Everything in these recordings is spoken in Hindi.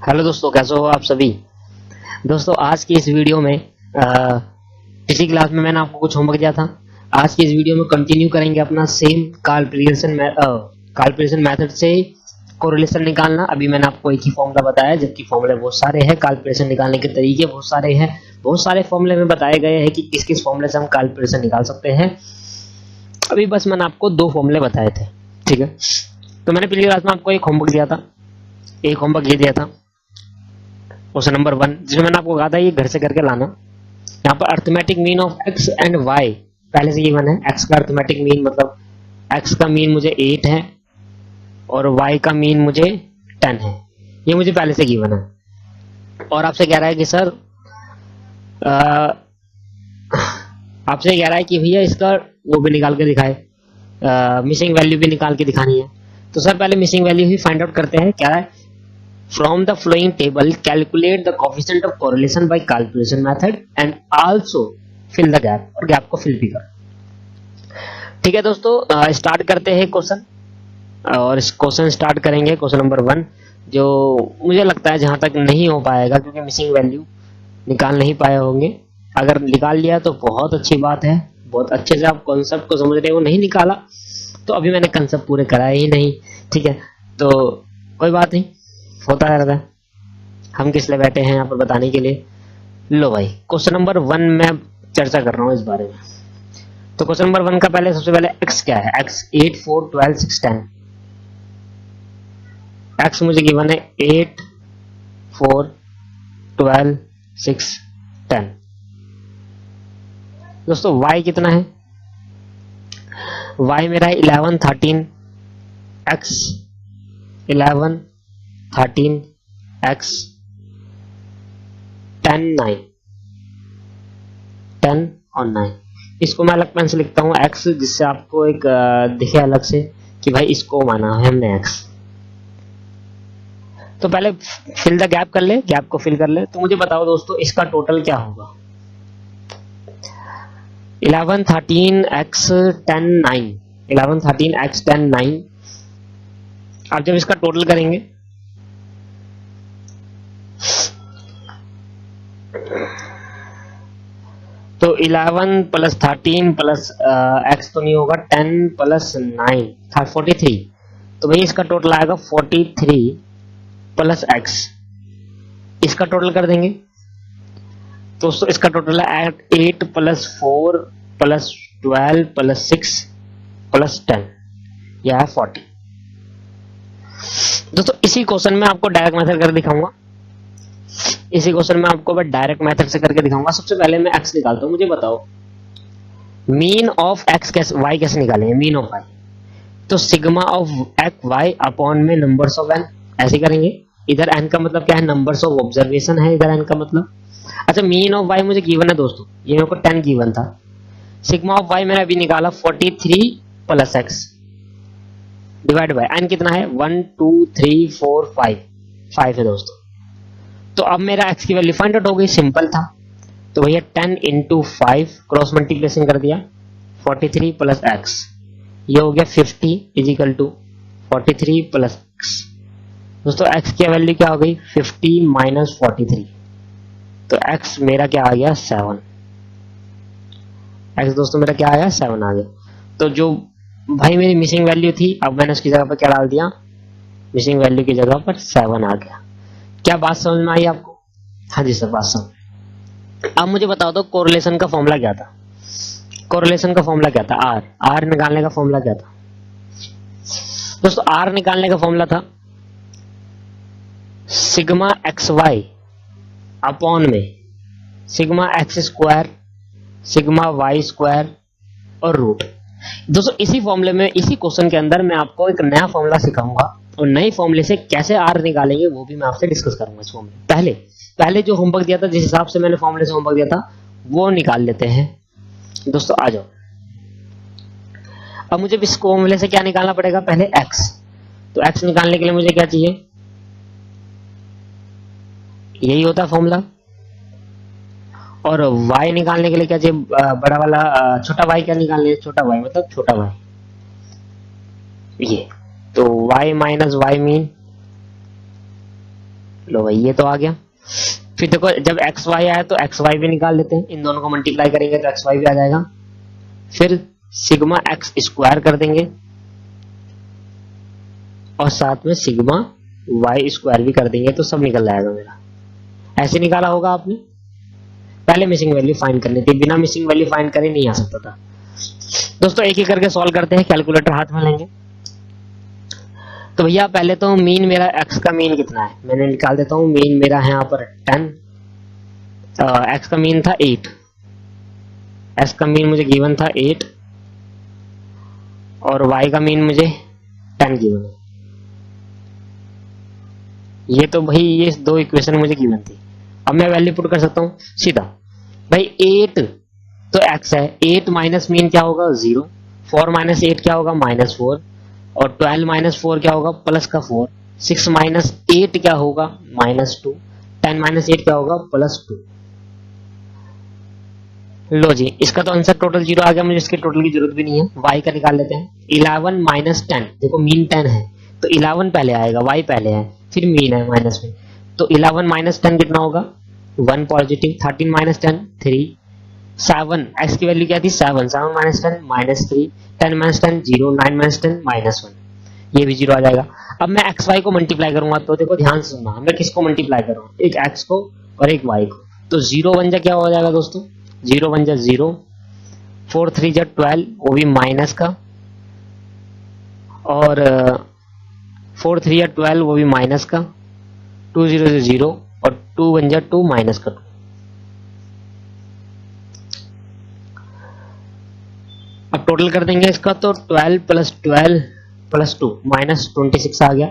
हेलो दोस्तों, कैसे हो आप सभी। दोस्तों आज की इस वीडियो में पिछली क्लास में मैंने आपको कुछ होमवर्क दिया था। आज की इस वीडियो में कंटिन्यू करेंगे अपना सेम कैलकुलेशन मेथड से कोरिलेशन निकालना। अभी मैंने आपको एक ही फॉर्मूला बताया, जबकि फॉर्मूले बहुत सारे हैं, कैलकुलेशन निकालने के तरीके बहुत सारे हैं, बहुत सारे फॉर्मूले में बताए गए हैं कि किस किस फॉर्मूले से हम कैलकुलेशन निकाल सकते हैं। अभी बस मैंने आपको दो फॉर्मूले बताए थे, ठीक है। तो मैंने पिछली क्लास में आपको एक होमवर्क दिया था, एक होमवर्क ये दिया था क्वेश्चन नंबर 1, जिसमें मैंने आपको कहा था ये घर से करके लाना। यहाँ पर arithmetic mean of x and y पहले से गिवन है। एक्स का अर्थमेटिक मीन मतलब एक्स का मीन मुझे 8 है और वाई का मीन मुझे 10 है, ये मुझे पहले से गिवन है। और आपसे कह रहा है कि सर आपसे कह रहा है कि भैया इसका वो भी निकाल के दिखाए, मिसिंग वैल्यू भी निकाल के दिखानी है। तो सर पहले मिसिंग वैल्यू ही फाइंड आउट करते हैं। क्या है, from the following table calculate the coefficient of correlation by calculation method and also fill the gap, और गैप को फिल भी कर। ठीक है दोस्तों, स्टार्ट करते हैं क्वेश्चन। और इस क्वेश्चन स्टार्ट करेंगे क्वेश्चन नंबर 1, जो मुझे लगता है जहां तक नहीं हो पाएगा क्योंकि मिसिंग वैल्यू निकाल नहीं पाए होंगे। अगर निकाल लिया तो बहुत अच्छी बात है, बहुत अच्छे से आप कॉन्सेप्ट को समझ रहे हो। नहीं निकाला तो अभी मैंने कंसेप्ट पूरे कराए ही नहीं, ठीक है। तो कोई बात नहीं, होता रहता है। हम किस लिए बैठे हैं यहाँ पर बताने के लिए। लो भाई, क्वेश्चन नंबर 1 में चर्चा कर रहा हूँ इस बारे में। तो क्वेश्चन नंबर 1 का पहले सबसे पहले x क्या है। x 8 4 12 6 10। x मुझे गिवन है 8 4 12 6 10। दोस्तों y कितना है, y मेरा है 11 13, x 11 13 x 10 9 10 और 9। इसको मैं अलग पेन से लिखता हूँ x, जिससे आपको एक दिखे अलग से कि भाई इसको माना है हमने x। तो पहले फिल द गैप कर ले, गैप को फिल कर ले। तो मुझे बताओ दोस्तों इसका टोटल क्या होगा। 11 13 x 10 9, 11 13 x 10 9। अब जब इसका टोटल करेंगे तो 11 प्लस 13 प्लस x तो नहीं होगा, 10 प्लस 9 था 43। तो भाई इसका टोटल आएगा 43 प्लस x। इसका टोटल कर देंगे तो इसका टोटल है 8 प्लस 4 प्लस 12 प्लस 6 प्लस 10, यह है 40। दोस्तों इसी क्वेश्चन में आपको डायरेक्ट मेथड कर दिखाऊंगा, इसी क्वेश्चन में आपको मैं डायरेक्ट मेथड से करके दिखाऊंगा। सबसे पहले मैं x निकालता हूं। मुझे बताओ मीन ऑफ x कैसे, y कैसे निकालेंगे। मीन ऑफ y तो sigma of x y upon में नंबर्स ऑफ n, ऐसे करेंगे। इधर n का मतलब क्या है, नंबर्स ऑफ ऑब्जर्वेशन है इधर n का मतलब। अच्छा मीन ऑफ y मुझे गिवन है दोस्तों, ये मेरे को 10 गिवन था। सिग्मा ऑफ y मैंने अभी निकाला 43 plus x divide by n कितना है 1 2 3 4 5 है दोस्तों। तो अब मेरा x की वैल्यू फाइंड आउट हो गई, सिंपल था। तो भैया 10 इंटू 5 क्रॉस मल्टीप्लिकेशन कर दिया, 43 प्लस x, ये हो गया 50 इजिकल टू 43 प्लस x। दोस्तों x की वैल्यू क्या हो गई 50 माइनस 43, तो x मेरा क्या आ गया 7। x दोस्तों मेरा क्या आया 7 आ गया। तो जो भाई मेरी मिसिंग वैल्यू थी, अब मैंने उसकी जगह पर क्या डाल दिया, मिसिंग वैल्यू की जगह पर 7 आ गया। क्या बात समझ में आई आपको। हाँ जी सर, बात समझ। अब मुझे बताओ तो कोरिलेशन का फॉर्मूला क्या था। कोरिलेशन का फॉर्मूला क्या था, आर निकालने का फॉर्मूला क्या था दोस्तों। आर निकालने का फॉर्मूला था सिग्मा एक्स वाई अपॉन में sigma x square sigma Y square और रूट। दोस्तों इसी फॉर्मूले में, इसी क्वेश्चन के अंदर मैं आपको एक नया फॉर्मूला सिखाऊंगा और नई फॉर्मूले से कैसे आर निकालेंगे वो भी मैं आपसे डिस्कस करूंगा इस फॉर्मूले। पहले जो होमवर्क दिया था, जिस हिसाब से मैंने फॉर्मूले से होमवर्क दिया था वो निकाल लेते हैं। दोस्तों आ जाओ, अब मुझे इस फॉर्मूले से क्या निकालना पड़ेगा, पहले x। तो x निकालने के लिए मुझे क्या चाहिए, यही होता है फॉर्मूला। और y निकालने के लिए क्या चाहिए, बड़ा वाला छोटा y। क्या निकालने, छोटा y मतलब छोटा y, ये। तो y माइनस y मीन लो भाई ये तो आ गया। फिर देखो जब एक्स वाई आया तो एक्स वाई भी निकाल लेते हैं, इन दोनों को मल्टीप्लाई करेंगे तो एक्स वाई भी आ जाएगा। फिर सिग्मा एक्स स्क्वायर कर देंगे और साथ में सिग्मा वाई स्क्वायर भी कर देंगे तो सब निकल जाएगा मेरा। ऐसे निकाला होगा आपने। पहले मिसिंग वैल्यू फाइंड करनी थी, बिना मिसिंग वैल्यू फाइंड करे नहीं आ सकता था। दोस्तों एक एक करके सॉल्व करते हैं, कैलकुलेटर हाथ में लेंगे। तो भैया पहले तो मीन मेरा एक्स का मीन कितना है मैंने निकाल देता हूँ। मीन मेरा है यहाँ पर 10, एक्स का मीन था 8, एक्स का मीन मुझे गिवन था 8 और वाई का मीन मुझे 10 गिवन है। ये तो भाई ये दो इक्वेशन मुझे गिवन थी। अब मैं वैल्यू पुट कर सकता हूँ सीधा। भाई 8 तो x है, 8 माइनस मीन क्या होगा 0, 4 माइनस 8 क्या होगा -4 और 12 माइनस 4 क्या होगा प्लस का 4, 6 माइनस 8 क्या होगा -2, 10 माइनस 8 क्या होगा +2। लो जी इसका तो आंसर टोटल 0 आ गया, मुझे इसके टोटल की जरूरत भी नहीं है। y का निकाल लेते हैं। 11 माइनस 10, देखो मीन 10 है तो 11 पहले आएगा, y पहले है फिर मीन है माइनस में। तो 11 माइनस 10 कितना होगा 1 पॉजिटिव, 13 माइनस 10 3, 7 x की वैल्यू क्या थी 7, 7 माइनस 10 -3, 10 माइनस 10 0, 9 माइनस 10 -1, ये भी 0 आ जाएगा। अब मैं एक्स वाई को मल्टीप्लाई करूंगा तो देखो ध्यान से सुनना, मैं किसको मल्टीप्लाई कर रहा हूँ, एक एक्स को और एक वाई को। तो 0 बन जा क्या हो जाएगा दोस्तों, 0 बन जा 0, 4 3 जा 12 वो भी माइनस का, और 4 3 या 12 वो भी माइनस का, 2 0 से 0 और 2 बन जा 2 माइनस का 2। अब टोटल कर देंगे इसका तो 12 प्लस 12 प्लस 2 -26 आ गया।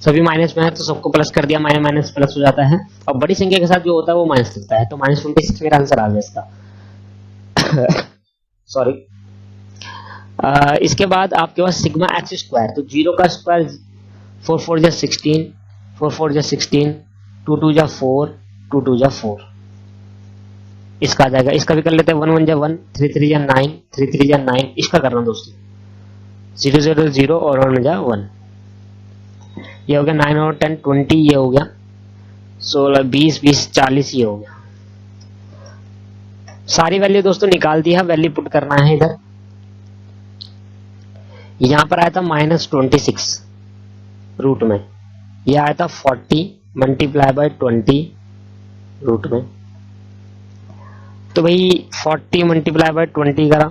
सभी माइनस में है तो सबको प्लस कर दिया, माइनस माइनस प्लस हो जाता है और बड़ी संख्या के साथ जो होता है वो माइनस लगता है, तो -26 मेरा आंसर आ गया इसका। सॉरी। इसके बाद आपके पास सिग्मा एक्स स्क्वायर, तो 0 का स्क्वायर 4 4 जा 16, 4 4 जा 16, 2 2 जा 4, 2 2 जा 4, इसका आ जाएगा। इसका भी कर लेते हैं, 1 1 जा 1, 3 3 जा 9, 3 3 जा 9, इसका करना दोस्तों 0 0 0 और 1 जा 1, ये हो गया 9 और 10 20, ये हो गया 16 20 20 40, ये हो गया। सारी वैल्यू दोस्तों निकाल दी है, वैल्यू पुट करना है इधर। यहां पर आया था -26 रूट में, यह आया था 40 मल्टीप्लाई बाय 20 रूट में। तो भाई 40 मल्टीप्लाई बाय 20 करा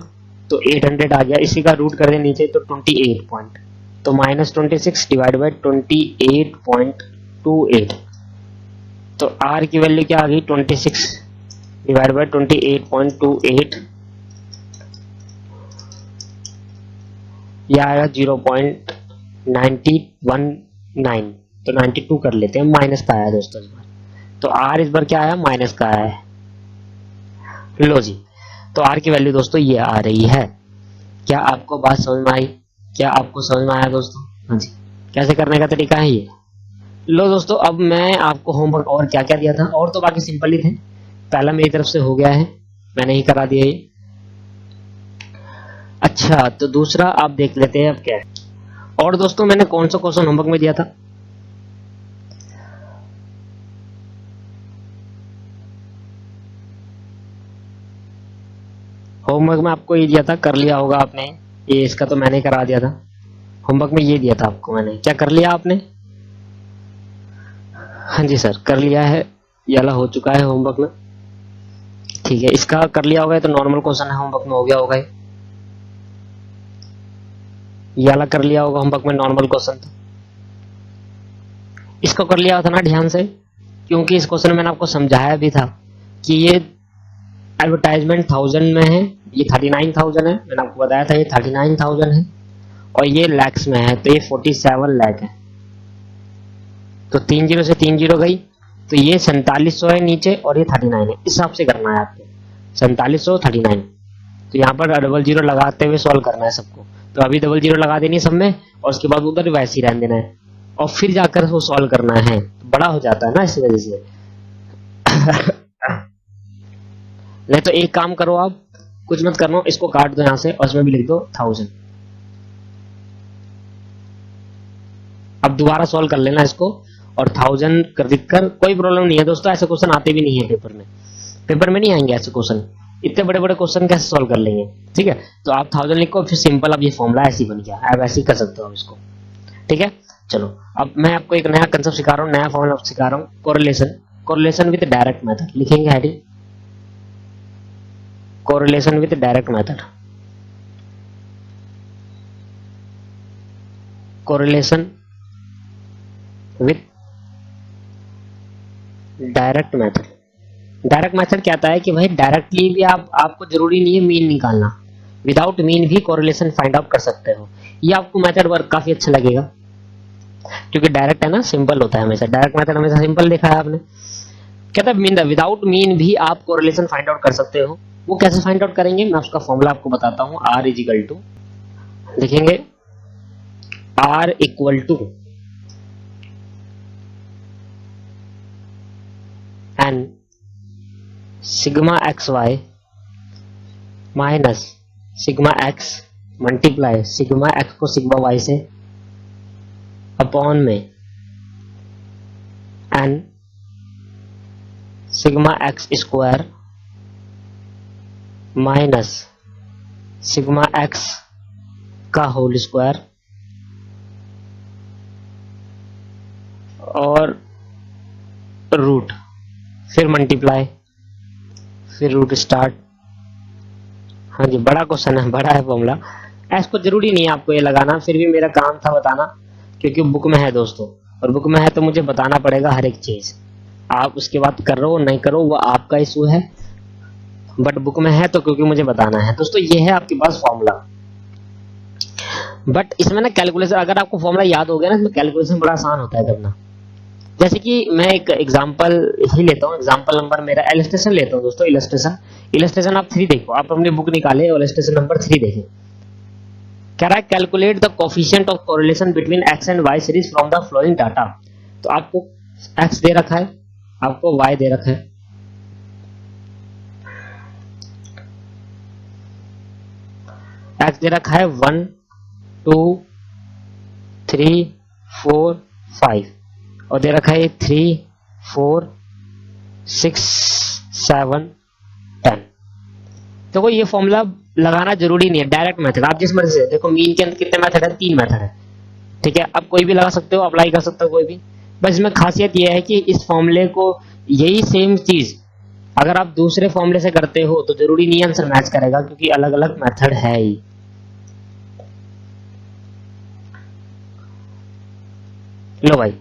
तो 800 आ गया, इसी का रूट कर दे नीचे तो 28 पॉइंट, तो -26 डिवाइड बाय 28.28, तो r की वैल्यू क्या आ गई 26 डिवाइड बाय 28.28, यह आएगा 0.919, तो 92 कर लेते हैं, माइनस का आया दोस्तों इस बार। तो r इस बार क्या आया माइनस का आया है। लो जी, तो r की वैल्यू दोस्तों ये आ रही है। क्या आपको बात समझ में आई, क्या आपको समझ में आया दोस्तों? हाँ जी, कैसे करने का तरीका है ये। लो दोस्तों, अब मैं आपको होमवर्क और क्या क्या दिया था, और तो बाकी सिंपल ही थे। पहला मेरी तरफ से हो गया है, मैंने ही करा दिया ये। अच्छा, तो दूसरा आप देख लेते हैं अब क्या है। और दोस्तों मैंने कौन सा क्वेश्चन होमवर्क में दिया था, होमवर्क में आपको ये दिया था, कर लिया होगा आपने ये, इसका तो मैंने करा दिया था। होमवर्क में ये दिया था आपको मैंने, क्या कर लिया आपने? हाँ जी सर, कर लिया है, ये वाला हो चुका है होमवर्क में। ठीक है, इसका कर लिया होगा, तो नॉर्मल क्वेश्चन है, होमवर्क में हो गया होगा। ये वाला कर लिया होगा होमवर्क में, नॉर्मल क्वेश्चन था। इसको कर लिया था ना ध्यान से, क्योंकि इस क्वेश्चन में मैंने आपको समझाया भी था कि ये एडवर्टाइजमेंट 1000 में है, ये 39,000 है, मैंने आपको बताया था ये 39,000 है, और ये लैक्स में है तो ये 47 लाख है। तो 3 0 से 3 0 गई, तो ये 4700 है नीचे और ये 39 है, इस हिसाब से करना है आपको, 4700 39। तो यहाँ पर डबल जीरो लगाते हुए सॉल्व करना है सबको, तो अभी डबल जीरो लगा देनी सब में और उसके बाद उधर वैसे ही रहने देना है और फिर जाकर वो सॉल्व करना है, तो बड़ा हो जाता है ना इस वजह से। नहीं तो एक काम करो, आप कुछ मत करना, इसको काट दो यहां से और इसमें भी लिख दो 1000। अब दोबारा सॉल्व कर लेना इसको और 1000 कर लिखकर कोई प्रॉब्लम नहीं है दोस्तों, ऐसे क्वेश्चन आते भी नहीं है पेपर में, पेपर में नहीं आएंगे ऐसे क्वेश्चन, इतने बड़े बड़े क्वेश्चन कैसे सॉल्व कर लेंगे। ठीक है, तो आप 1000 लिखो, फिर सिंपल अब ये फॉर्मूला ऐसे ही बन गया, आप ऐसे ही कर सकते हो इसको। ठीक है, चलो अब मैं आपको एक नया कंसेप्ट सिखा रहा हूँ, नया फॉर्मूला सिखा रहा हूँ, correlation, correlation with direct method लिखेंगे heading, correlation with direct method, correlation with direct method. Direct method क्या आता है कि भाई डायरेक्टली भी आपको जरूरी नहीं है मीन निकालना, विदाउट मीन भी कोरिलेशन फाइंड आउट कर सकते हो। ये आपको मेथड वर्क काफी अच्छा लगेगा क्योंकि डायरेक्ट है ना, सिंपल होता है हमेशा, डायरेक्ट मेथड हमेशा सिंपल देखा है आपने। कहता है मीन विदाउट मीन भी आप कोरिलेशन फाइंड आउट कर सकते हो। वो कैसे फाइंड आउट करेंगे, मैं उसका फॉर्मूला आपको बताता हूँ। आर इज इक्वल टू, लिखेंगे r equal to n sigma x y minus sigma x multiply sigma x को सिग्मा वाई से अपॉन में n sigma x square minus sigma x का होल स्क्वायर और रूट, फिर मल्टीप्लाई, फिर रूट स्टार्ट। हाँ जी, बड़ा क्वेश्चन है, बड़ा है फॉर्मूला, ऐसा जरूरी नहीं है आपको ये लगाना, फिर भी मेरा काम था बताना क्योंकि बुक में है दोस्तों, और बुक में है तो मुझे बताना पड़ेगा हर एक चीज। आप उसके बाद करो नहीं करो वो आपका इशू है, बट बुक में है तो क्योंकि मुझे बताना है दोस्तों। ये है आपके पास फॉर्मूला, बट इसमें ना कैलकुलेशन, अगर आपको फॉर्मूला याद हो गया ना, इसमें कैलकुलेशन बड़ा आसान होता है करना। जैसे कि मैं एक एग्जांपल ही लेता हूँ, एग्जांपल नंबर मेरा इलस्ट्रेशन लेता हूँ दोस्तों, इलस्ट्रेशन आप 3 देखो, आप अपनी बुक निकाले और इलस्ट्रेशन नंबर 3 देखें। कह रहा है calculate the coefficient of correlation between x and y series from the following data. तो आपको एक्स दे रखा है, आपको वाई दे रखा है, एक्स दे रखा है 1 2 3 4 5 और दे रखा है 3 4 6 7 10। देखो ये फॉर्मूला लगाना जरूरी नहीं है, डायरेक्ट मेथड, आप जिस मर्जी से देखो। मीन के अंदर कितने मेथड है, 3 मेथड है। ठीक है, अब कोई भी लगा सकते हो, अप्लाई कर सकते हो कोई भी। बस इसमें खासियत ये है कि इस फॉर्मूले को, यही सेम चीज अगर आप दूसरे फॉर्मूले से करते हो तो जरूरी नहीं आंसर मैच करेगा क्योंकि अलग अलग मेथड है ही। लो भाई,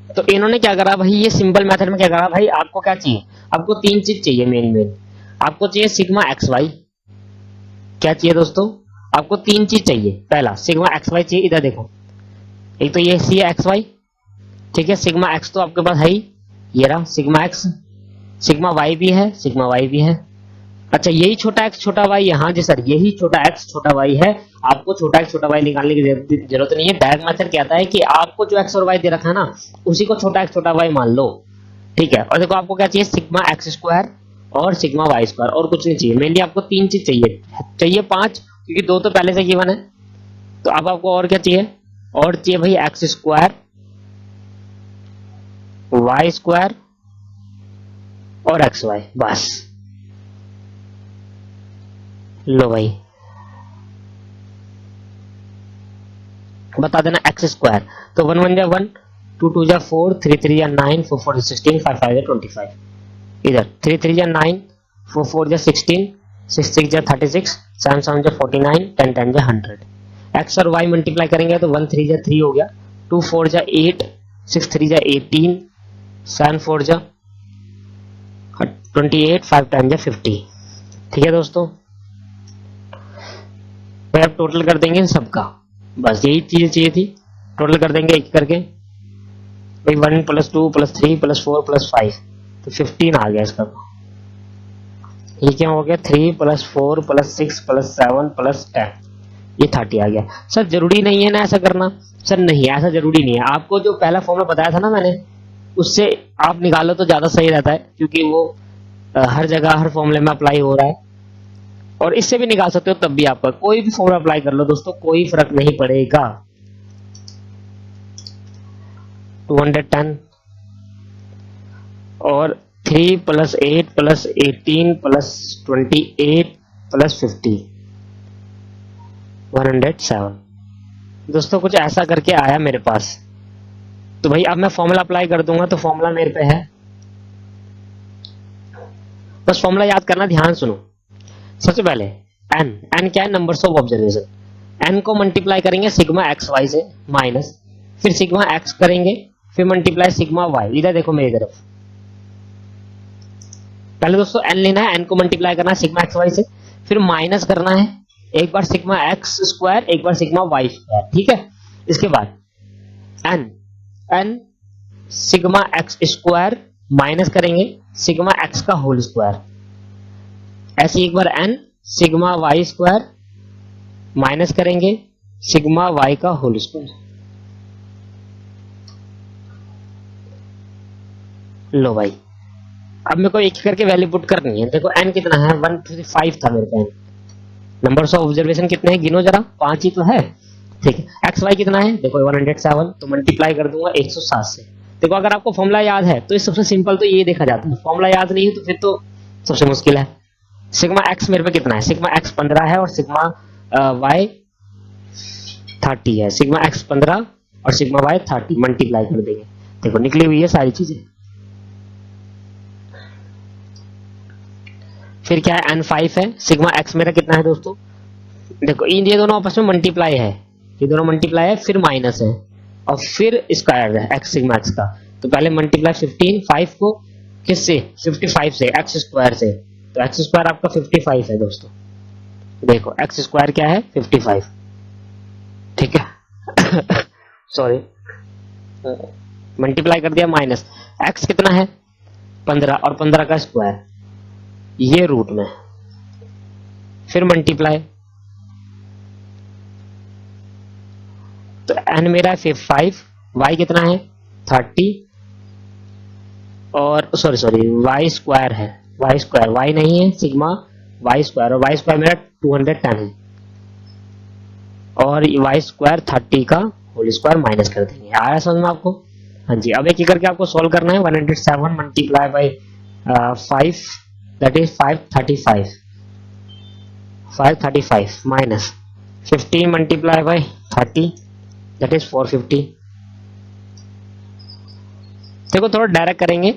तो इन्होंने क्या करा भाई, ये सिंपल मेथड में क्या करा भाई, आपको क्या चाहिए, आपको 3 चीज चाहिए मेन। आपको चाहिए सिग्मा एक्स वाई, क्या चाहिए दोस्तों, आपको 3 चीज चाहिए। पहला सिग्मा एक्स वाई चाहिए, इधर देखो, एक तो ये सी है एक्स वाई, ठीक है, सिग्मा एक्स तो आपके पास है ही, ये रहा सिग्मा एक्स, सिग्मा वाई भी है, सिग्मा वाई भी है। अच्छा यही छोटा एक्स छोटा वाई है, हाँ जी सर यही छोटा एक्स छोटा वाई है, आपको छोटा एक्स छोटा वाई निकालने की जरूरत नहीं है। डायरेक्ट मेथड कहता है कि आपको जो एक्स और वाई दे रखा है ना, उसी को छोटा एक्स छोटा वाई मान लो। ठीक है, और देखो आपको क्या चाहिए, सिग्मा एक्स स्क्वायर और सिग्मा वाई स्क्वायर, और कुछ नहीं चाहिए। मेनली आपको 3 चीज चाहिए 5 क्योंकि 2 तो पहले से गिवन है। तो अब आपको और क्या चाहिए, और चाहिए भाई एक्स स्क्वायर वाई स्क्वायर और एक्स वाई, बस। लो भाई बता देना एक्स स्क्वायर, तो 1 1 जा 1 2 2 जा 4 3 3 जा 9 4 4 जा 16 5 5 जा 25, इधर 3 3 जा 9 4 4 जा 16 6 6 जा 36 7 7 जा 49 10 10 जा 100। एक्स और वाई मल्टीप्लाई करेंगे तो 1 3 जा 3 हो गया, 2 4 जा 8 6 3 जा 18 7 4 जा 28 5 10 जा 50। ठीक है दोस्तों, फिर आप टोटल कर देंगे सबका, बस यही चीजें चाहिए थी। टोटल कर देंगे एक करके भाई, 1 + 2 + 3 + 4 + 5 तो 15 आ गया इसका। ये क्या हो गया, 3 + 4 + 6 + 7 + 10, ये 30 आ गया। सर जरूरी नहीं है ना ऐसा करना, सर नहीं ऐसा जरूरी नहीं है। आपको जो पहला फॉर्मूला बताया था ना मैंने, उससे आप निकालो तो ज्यादा सही रहता है क्योंकि वो हर जगह हर फॉर्मूले में अप्लाई हो रहा है। और इससे भी निकाल सकते हो, तब भी आपका कोई भी फॉर्मूला अप्लाई कर लो दोस्तों, कोई फर्क नहीं पड़ेगा। 210 और 3 प्लस 8 प्लस 18 प्लस 28 प्लस 50 107। दोस्तों कुछ ऐसा करके आया मेरे पास। तो भाई अब मैं फॉर्मूला अप्लाई कर दूंगा, तो फॉर्मूला मेरे पे है, बस फॉर्मूला याद करना, ध्यान सुनो। सबसे पहले एन क्या है, नंबर्स ऑफ ऑब्जर्वेशन। एन को मल्टीप्लाई करेंगे सिग्मा एक्स वाई से माइनस, फिर सिग्मा एक्स करेंगे, फिर मल्टीप्लाई सिग्मा वाई। इधर देखो मेरी तरफ। पहले दोस्तों एन लेना है, एन को मल्टीप्लाई करना है सिग्मा एक्स वाई से, फिर माइनस करना है एक बार सिग्मा एक्स स्क्वायर, एक बार सिग्मा वाई स्क्वायर, ठीक है। इसके बाद N sigma x square minus करेंगे सिग्मा एक्स का होल स्क्वायर, ऐसे एक बार N sigma Y square minus करेंगे सिग्मा वाई का होल स्क्वायर। लो भाई, अब मेरे को एक करके वैल्यू पुट करनी है। देखो एन कितना है, 155 था मेरे पास। नंबर्स ऑफ ऑब्जर्वेशन कितने हैं गिनो जरा, 5 ही तो है, ठीक है। एक्स वाई कितना है, देखो 107, तो मल्टीप्लाई कर दूंगा 107 से। देखो अगर आपको फॉर्मूला याद है तो इस सबसे सिंपल तो ये देखा जाता है, फॉर्मूला याद नहीं है तो फिर तो सबसे मुश्किल है। सिग्मा एक्स मेरे पे कितना है, सिग्मा एक्स 15 है और सिग्मा वाई 30 है। सिग्मा एक्स 15 और सिग्मा वाई 30 मल्टीप्लाई कर देंगे, देखो निकली हुई है सारी चीजें। फिर क्या है, n5 है। सिग्मा एक्स मेरा कितना है दोस्तों, देखो ये दोनों आपस में मल्टीप्लाई है, ये दोनों मल्टीप्लाई है, फिर माइनस है और फिर स्क्वायर है एक्स सिग्मा एक्स का। तो पहले मल्टीप्लाई 15 5 को किससे, 55 से, एक्स स्क्वायर से। तो एक्स स्क्वायर आपका 55 है दोस्तों। देखो एक्स स्क्वायर क्या है, 55, ठीक है। सॉरी, मल्टीप्लाई कर दिया माइनस, एक्स कितना है 15 और 15 का स्क्वायर, ये रूट में, फिर मल्टीप्लाई, तो एन मेरा 5, वाई कितना है 30 और सॉरी वाई स्क्वायर है, वाई स्क्वायर, वाई नहीं है सिग्मा वाई स्क्वायर, और वाई स्क्वायर मेरा 210 है और वाई स्क्वायर 30 का होल स्क्वायर माइनस कर देंगे। आया समझ में आपको? हाँ जी। अब एक करके आपको सॉल्व करना है। 107 multiply by 5 that is 535 minus 15 multiply by 30 that is 450। देखो थोड़ा डायरेक्ट करेंगे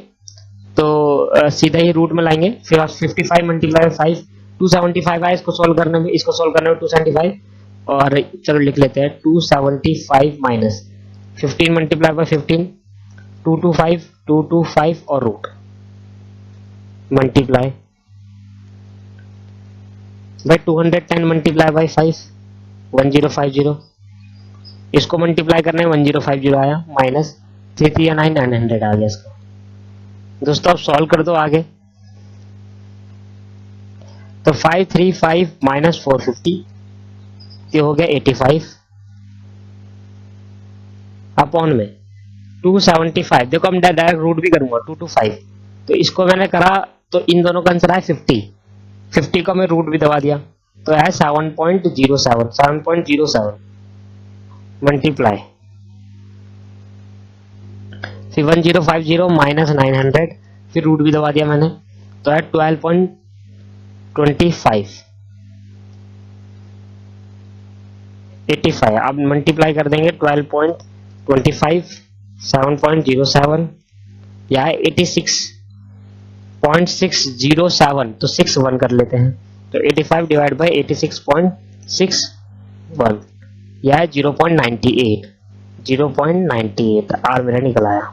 तो सीधा ही रूट में लाएंगे, फिर आप 55 मल्टीप्लाई बाई 5 275 है इसको सॉल्व करने में, 275 और चलो लिख लेते हैं 275 माइनस 15 मल्टीप्लाई बाई 15 225 और root multiply by 210 multiply by 5 1050, इसको मल्टीप्लाई करने में 1050 आया माइनस 339 आ गया इसका। दोस्तों आप सॉल्व कर दो आगे, तो 535 माइनस 450 ये हो गया 85 अपॉन में 275। देखो हम डायरेक्ट रूट भी करूंगा 225, तो इसको मैंने करा तो इन दोनों का आंसर है 50 का मैं रूट भी दबा दिया तो है 7.07 मल्टीप्लाई फिर 1050 माइनस 900 फिर रूट भी दबा दिया मैंने तो है 12.25 85। अब मल्टीप्लाई कर देंगे 12.25 7.07 या 86.607 तो 61 कर लेते हैं तो 85 डिवाइड बाई 86.61 या 0.98 आर मेरा निकल आया।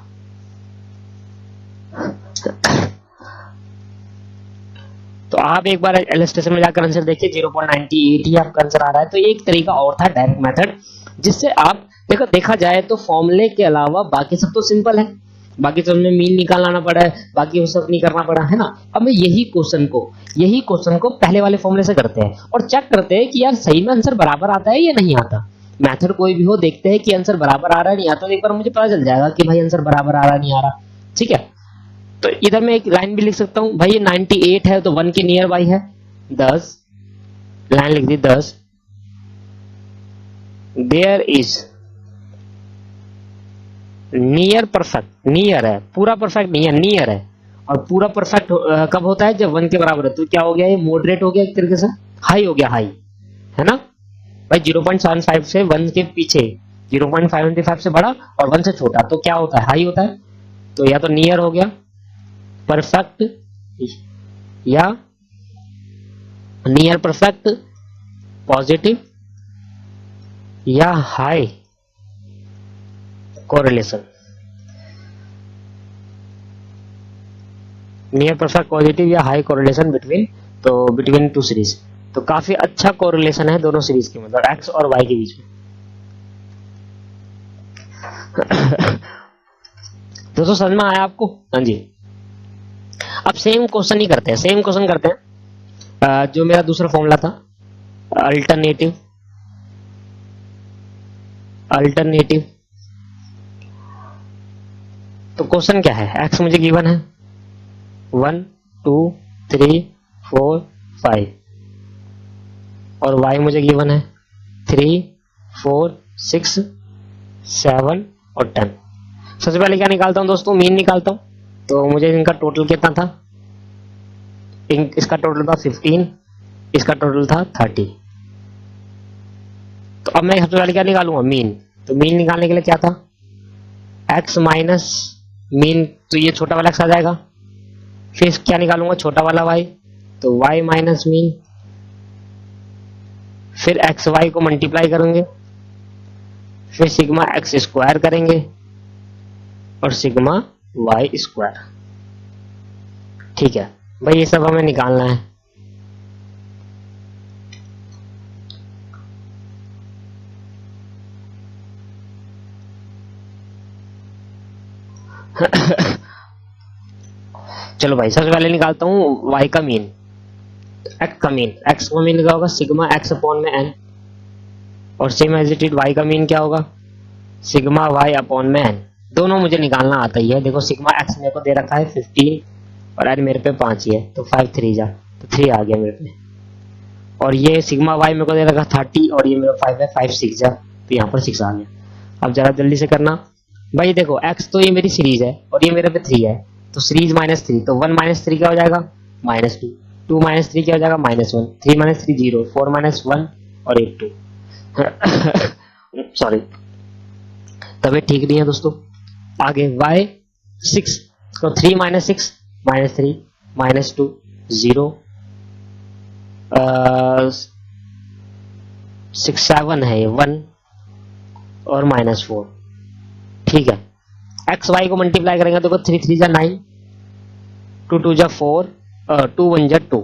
तो आप एक बार इलस्ट्रेशन में जाकर आंसर देखिए 0.98 ही आपका आंसर आ रहा है। तो एक तरीका और था डायरेक्ट मेथड जिससे आप देखा जाए तो फॉर्मूले के अलावा बाकी सब तो सिंपल है, बाकी सब में मीन निकालना पड़ा है, बाकी वो सब नहीं करना पड़ा है ना। अब मैं यही क्वेश्चन को पहले वाले फॉर्मूले से करते हैं और चेक करते हैं कि यार सही में आंसर बराबर आता है या नहीं आता। मेथड कोई भी हो देखते हैं कि आंसर बराबर आ रहा है नहीं आता, तो एक बार मुझे पता चल जाएगा कि भाई आंसर बराबर आ रहा नहीं आ रहा, ठीक है। तो इधर मैं एक लाइन भी लिख सकता हूं, भाई 98 है तो 1 के नियर बाई है 10, लाइन लिख दी 10, there is near perfect, near है, पूरा परफेक्ट नहीं है, नियर है। और पूरा परफेक्ट कब होता है? जब 1 के बराबर है। तो क्या हो गया, ये मॉडरेट हो गया एक तरीके से, हाई हो गया, हाई है ना भाई। 0.75 से 1 के पीछे, 0.525 से बड़ा और 1 से छोटा, तो क्या होता है? हाई होता है। तो या तो नियर हो गया परफेक्ट, या नियर परफेक्ट पॉजिटिव, या high correlation. Near perfect positive या हाई कोरिलेशन बिटवीन, तो बिटवीन टू सीरीज। तो काफी अच्छा कोरिलेशन है दोनों सीरीज के, मतलब एक्स और वाई के बीच में। दोस्तों समझ में आया आपको? हाँ जी। अब सेम क्वेश्चन ही करते हैं, सेम क्वेश्चन करते हैं। जो मेरा दूसरा फॉर्मूला था, अल्टरनेटिव, अल्टरनेटिव। तो क्वेश्चन क्या है? एक्स मुझे गिवन है 1 2 3 4 5, और वाई मुझे गिवन है 3 4 6 7 और 10। सबसे पहले क्या निकालता हूं दोस्तों? मीन निकालता हूं। तो मुझे इनका टोटल कितना था? इसका टोटल था 15, इसका टोटल था 30। तो अब मैं सबसे पहले क्या निकालूंगा? मीन। तो मीन निकालने के लिए क्या था? एक्स माइनस मीन, तो ये छोटा वाला एक्स आ जाएगा। फिर क्या निकालूंगा? छोटा वाला वाई, तो वाई माइनस मीन। फिर एक्स वाई को मल्टीप्लाई करेंगे, फिर सिग्मा एक्स स्क्वायर करेंगे, और सिग्मा वाई स्क्वायर। ठीक है भाई, ये सब हमें निकालना है। चलो भाई, सबसे पहले निकालता हूं y का मीन, x का मीन। x का मीन क्या होगा? सिग्मा x अपॉन में n, और same as it is y का मीन क्या होगा? सिग्मा y अपॉन में n। दोनों मुझे निकालना आता ही है। देखो सिग्मा x मेरे को दे रखा है 15, और आज मेरे पे 5 ही है, तो 5 3 जा, तो 3 आ गया मेरे पे। और ये सिग्मा y मेरे को दे रखा 30, और ये मेरा 5 है, 5 6 जा, तो यहाँ पर 6 आ गया। अब जरा जल्दी से करना भाई। देखो x तो ये मेरी सीरीज है, और ये मेरे पे 3 है, तो सीरीज माइनस 3, तो 1 माइनस 3 क्या हो जाएगा? -2। 2 माइनस 3 क्या हो जाएगा? -1। 3 माइनस 3 0, 4 माइनस 1 और 8 2। सॉरी, तबीयत ठीक नहीं है दोस्तों। आगे y 6, तो 3 माइनस 6 -3 -2 0, 6 7 है ये 1, और -4। ठीक है, एक्स वाई को मल्टीप्लाई करेंगे तो 3 3 जा 9, 2 2 जा 4, 2 1 जा 2।